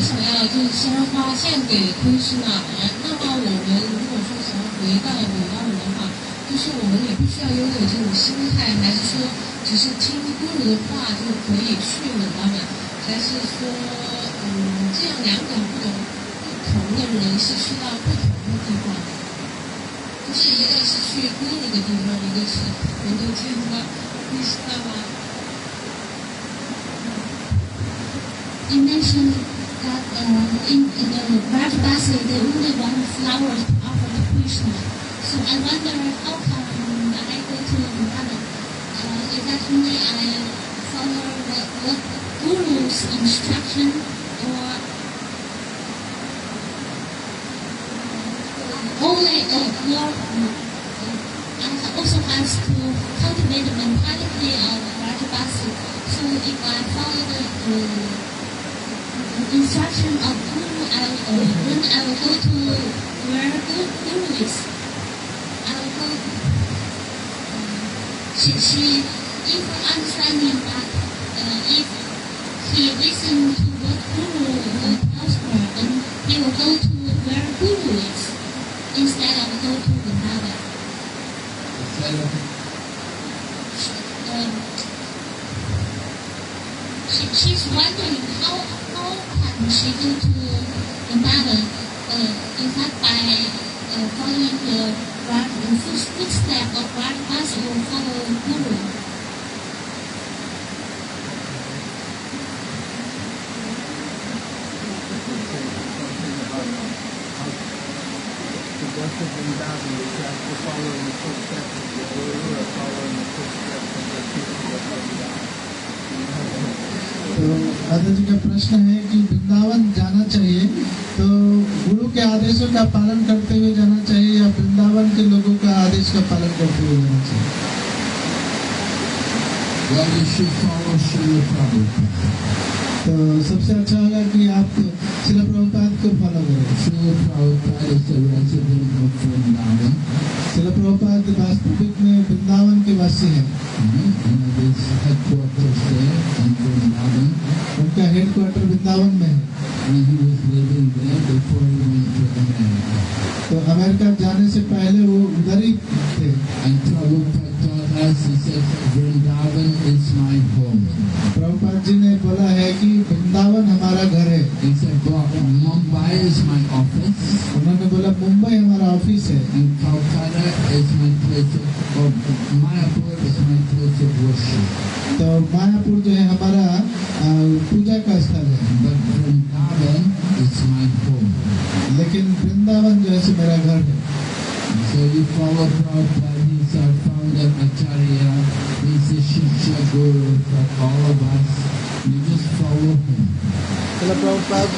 想要就是鲜花献给昆师那，那么我们如果说想要回到伟大人的话，就是我们也必须要拥有这种心态，还是说只是听咕噜的话就可以去伟大们，还是说这样两种不同的人是去到不同的地方？就是一个是去咕噜的地方，一个是能够见到昆师那吗You mentioned that in the Rajabasi they only want flowers to offer to Krishna. So I wonder how come I go to Vrindavan? Is that only I follow what Guru's instruction, or only your I also has to cultivate the mentality of Rajabasi. So if I follow the instruction of Guru, when I will go to where Guru is, I will go. If understanding that if he listens to what Guru tells her, then he will go to where Guru is instead of go to Vrindavan. She's wondering how can she go to Vrindavan? In fact, by following the footsteps of Rajabasi or follow Guru. To go to Vrindavan, you have to follow in the footsteps of the Guru or follow in the footsteps of the people of Vrindavan. तो दादा जी का प्रश्न है कि वृंदावन जाना चाहिए तो गुरु के आदेशों का पालन करते हुए जाना चाहिए या वृंदावन के लोगों का आदेश का पालन करते हुए रहना चाहिए? Well, you should follow Srila Prabhupada. तो सबसे अच्छा होगा कि आप श्रील प्रभुपाद को फॉलो करें। Srila Prabhupada is a resident of Vrindavan. Srila Prabhupada वास्तविक में वृंदावन के वासी हैं। His headquarters there in Vrindavan. उनका हेडक्वार्टर वृंदावन में है। And he was living there before he went to America. तो अमेरिका जाने से पहले वो उधर ही थे। And Prabhupada taught us, he said, Vrindavan is my home. Prabhupada ji ने बोला है कि वृंदावन हमारा घर है। He said, Mumbai is my office. उन्होंने बोला मुंबई हमारा ऑफिस है। And Calcutta is my place of, or Mayapur is my place of worship. तो मायापुर जो है हमारा पूजा का स्थल है। But Vrindavan is my home. लेकिन वृंदावन जो है सो मेरा घर है। So you follow Prabhupada, he's our founder Acharya, he's the Shiksha Guru for all of us. You just follow him. Prabhupada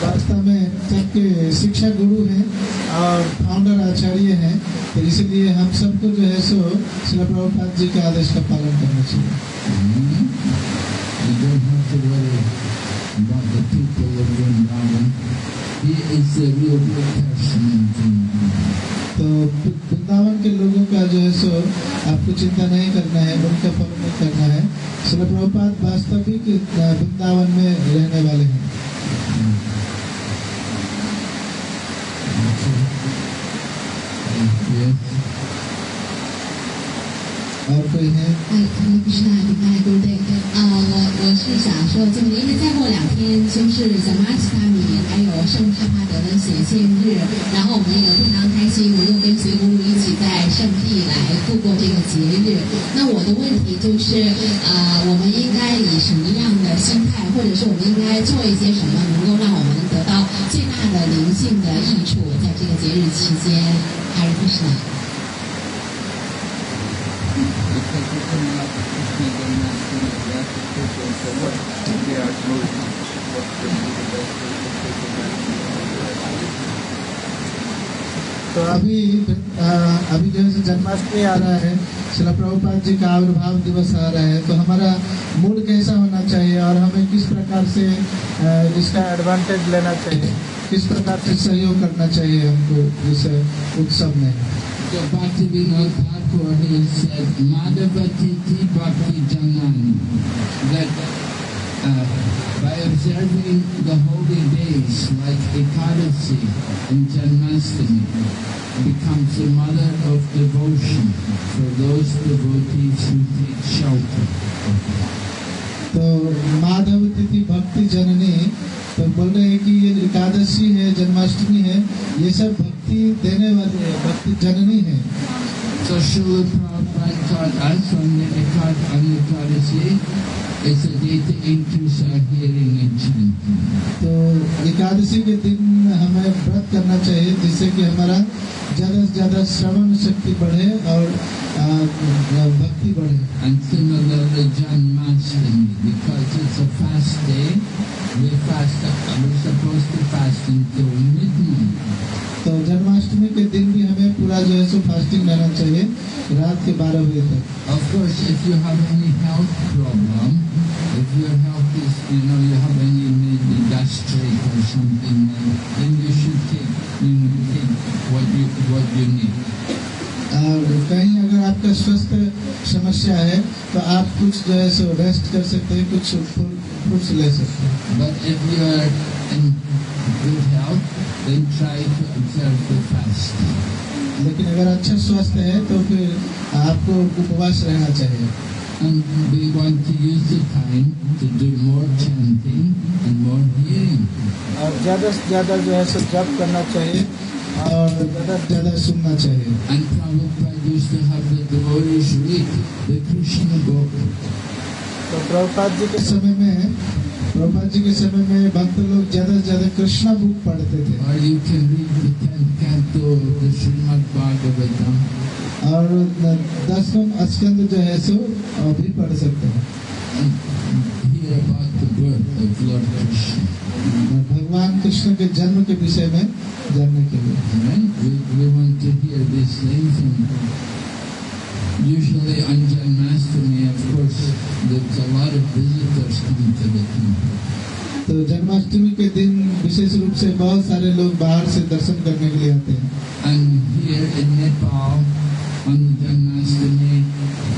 वास्तव में सबके शिक्षा गुरु हैं और फाउंडर आचार्य हैं, तो इसलिए हम सबको जो है सो श्रील प्रभुपाद जी के आदेश का पालन करना चाहिए। You don't have to worry about the people of Vrindavan. He is the real person in Vrindavan. तो वृंदावन के लोगों का जो है सो आपको चिंता नहीं करना है, उनका फर्क नहीं करना है। श्रील प्रभुपाद वास्तविक वृंदावन में रहने वाले हैं। और कोई है? 不是那礼拜对不对？我是想说，就是因为再过2天就是Janmashtami还有圣帕帕德的显现日，然后我们也非常开心能够跟随公主一起在圣地来度过这个节日。那我的问题就是，我们应该以什么样的心态，或者是我们应该做一些什么，能够让我们得到最大的灵性的益处，在这个节日期间？还是不是呢？ तो अभी जो है जन्माष्टमी आ रहा है, श्रील प्रभुपाद जी का आविर्भाव दिवस आ रहा है, तो हमारा मूड कैसा होना चाहिए और हमें किस प्रकार से इसका एडवांटेज लेना चाहिए, किस प्रकार से सहयोग करना चाहिए हमको इस उत्सव में। So Bhaktivinoda Thakur has said, Madhavatiti Bhakti Janani, that by observing the holy days like Ekadasi and Janmashtami becomes the mother of devotion for those devotees who take shelter. तो माधव तिथि भक्ति जननी, तो बोल रहे हैं कि ये एकादशी है, जन्माष्टमी है, ये सब भक्ति देने वाले है, भक्ति जननी है। So Srila Prabhupada taught us on the Ekadasi is a day to increase our hearing and chanting. तो एकादशी के दिन हमें व्रत करना चाहिए जिससे कि हमारा ज़्यादा से ज़्यादा श्रवण शक्ति बढ़े और भक्ति बढ़े। And similarly Janmashtami, because it's a fast day, we're supposed to fast until midnight. तो जन्माष्टमी के दिन भी हमें पूरा जो है सो फास्टिंग रहना चाहिए रात के 12 बजे तक। Of course, if you have any health problem, if your health is, you have any maybe gastric or something, then you should take what you need. और कहीं अगर आपका स्वास्थ्य समस्या है तो आप कुछ जो है सो रेस्ट कर सकते हैं, कुछ फ्रूट्स ले सकते हैं। But if you are in good health, then try to observe the fast. लेकिन अगर अच्छा स्वास्थ्य है तो फिर आपको उपवास रहना चाहिए। And we want to use the time to do more chanting and more hearing. और ज़्यादा से ज़्यादा जो है सो जप करना चाहिए और ज़्यादा से ज़्यादा सुनना चाहिए। And Prabhupada used to have the devotees read the Krishna book. तो प्रभुपाद जी के समय में भक्त लोग ज़्यादा से ज़्यादा कृष्णा बुक पढ़ते थे। Or you can read the 10th canto of the Srimad Bhagavatam. और 10वां स्कंद जो है सो भी पढ़ सकते हैं। And hear about the birth of Lord Krishna. भगवान कृष्ण के जन्म के विषय में जानने के लिए। Right? We want to hear these things, and usually on Janmashtami, of course, there's a lot of visitors come to the temple. तो जन्माष्टमी के दिन विशेष रूप से बहुत सारे लोग बाहर से दर्शन करने के लिए आते हैं। And here in Nepal, on Janmashtami,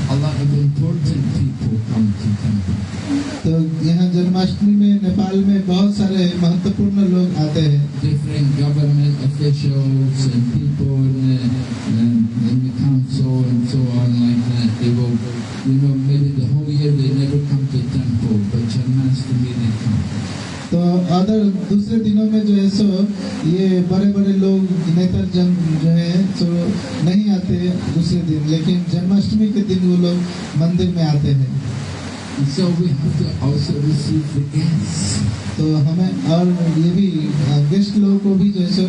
a lot of important people come to temple. तो यहाँ जन्माष्टमी में नेपाल में बहुत सारे महत्वपूर्ण लोग आते हैं। Different government officials and people in the council and so on like that. They will, maybe the whole year they never come to temple, but Janmashtami they come. तो अदर दूसरे दिनों में जो है सो ये बड़े बड़े लोग नेता जन जो है सो नहीं आते दूसरे दिन, लेकिन जन्माष्टमी के दिन वो लोग मंदिर में आते हैं। So we have to also receive the guests. तो हमें और ये भी गेस्ट लोगों को भी जो है सो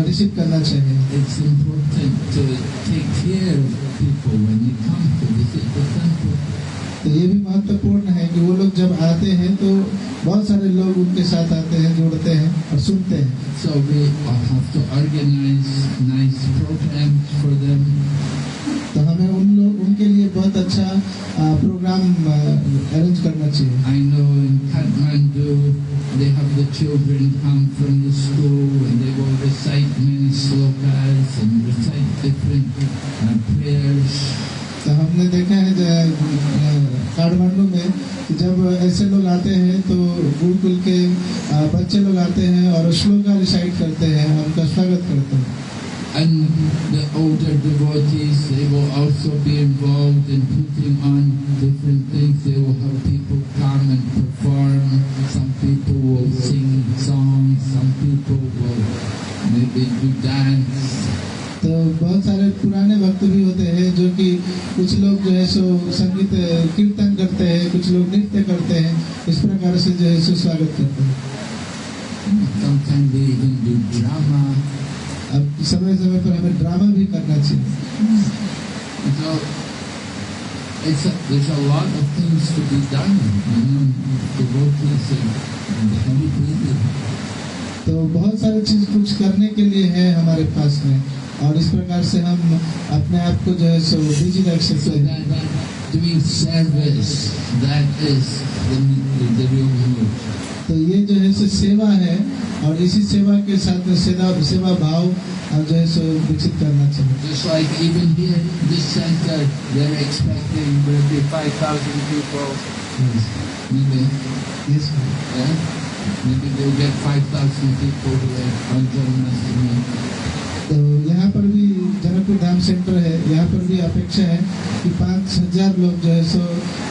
रिसीव करना चाहिए। It's important to take care of people when they come to visit the temple. तो ये भी महत्वपूर्ण है कि वो लोग जब आते हैं तो बहुत सारे लोग उनके साथ आते हैं, जुड़ते हैं और सुनते हैं। So we have to organize nice programs for them. तो हमें उनके लिए बहुत अच्छा प्रोग्राम अरेंज करना चाहिए। I know in Kathmandu they have the children come from the school and they will recite many slokas and recite different prayers. तो हमने देखा है काठमांडू में जब ऐसे लोग आते हैं तो गुरुकुल के बच्चे लोग आते हैं और श्लोका रिसाइट करते हैं, उनका स्वागत करते हैं। And the older devotees, they will also be involved in putting on different things. They will have people come and perform. Some people will sing songs. Some people will maybe do dance. तो बहुत सारे पुराने भक्त भी होते हैं जो कि कुछ लोग जो है सो संगीत कीर्तन करते हैं, कुछ लोग नृत्य करते हैं, इस प्रकार से जो है सो स्वागत करते हैं। Sometimes they even do drama. अब समय समय पर हमें ड्रामा भी करना चाहिए। So there's a lot of things to be done. Devotees and very busy. तो बहुत सारी चीज कुछ करने के लिए है हमारे पास में, और इस प्रकार से हम अपने आप को जो है सो बिजी रख सकते हैं। Doing service, that is the real move. तो ये जो है सो सेवा है, और इसी सेवा के साथ सेवा भाव जो है सो विकसित करना चाहिए। Just like even here, this center, they're expecting there will be 5,000 people. Maybe. Yes, Yeah? Maybe they'll get 5,000 people here on Janmashtami. तो यहाँ पर भी जनकपुर धाम सेंटर है, यहाँ पर भी अपेक्षा है कि 5,000 लोग जो है सो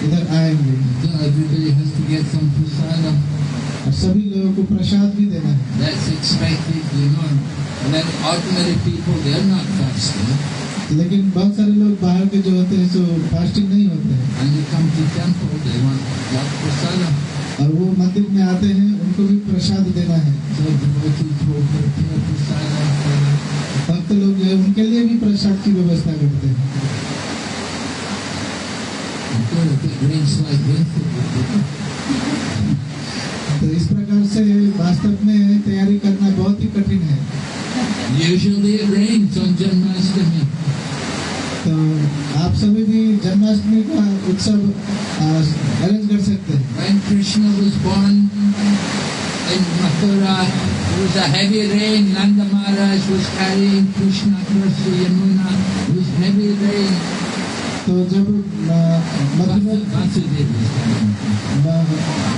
इधर आएंगे। So everybody has to get some prasadam. और सभी लोगों को प्रसाद भी देना है। That's expected, And then ordinary people, they're not fasting. लेकिन बहुत सारे लोग बाहर के जो होते हैं सो फास्टिंग नहीं होते हैं, And they come to temple, they want that prasadam. और वो मंदिर में आते हैं, उनको भी प्रसाद देना है। So devotees will prepare prasadam for them. भक्त लोग जो है उनके लिए भी प्रसाद की व्यवस्था करते हैं। If it rains like this, it will be. तो इस प्रकार से वास्तव में तैयारी करना बहुत ही कठिन है। Usually it rains on Janmashtami. तो आप सभी भी जन्माष्टमी का उत्सव अरेंज कर सकते हैं। When Krishna was born in Mathura, there was a heavy rain. Nanda Maharaj was carrying Krishna across the Yamuna. It was heavy rain. तो जब Vasudeva was carrying Krishna.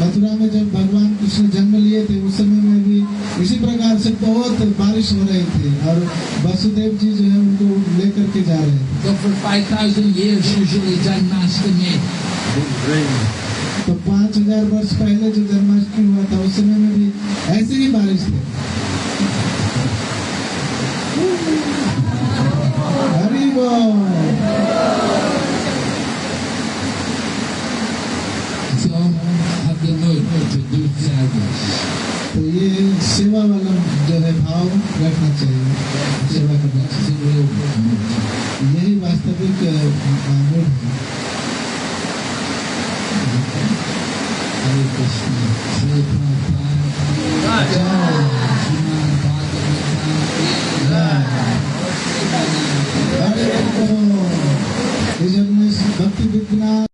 Mathura में जब भगवान कृष्ण जन्म लिए थे उस समय में भी इसी प्रकार से बहुत बारिश हो रही थी, और वसुदेव जी जो है उनको लेकर के जा रहे थे। So for 5,000 years, usually Janmashtami would rain. तो 5,000 वर्ष पहले जो जन्माष्टमी हुआ था उस समय में भी ऐसे ही बारिश थे। हरि बोल। So have the mood to do service. तो ये सेवा वाला जो है भाव रखना चाहिए, सेवा करना That's चाहिए। the real mood. यही वास्तविक मूड है। Hare Krishna. Shri Prabhupada ki jai. Srimad Bhagavatam ki jai. हरे कृष्ण। भक्ति विज्ञान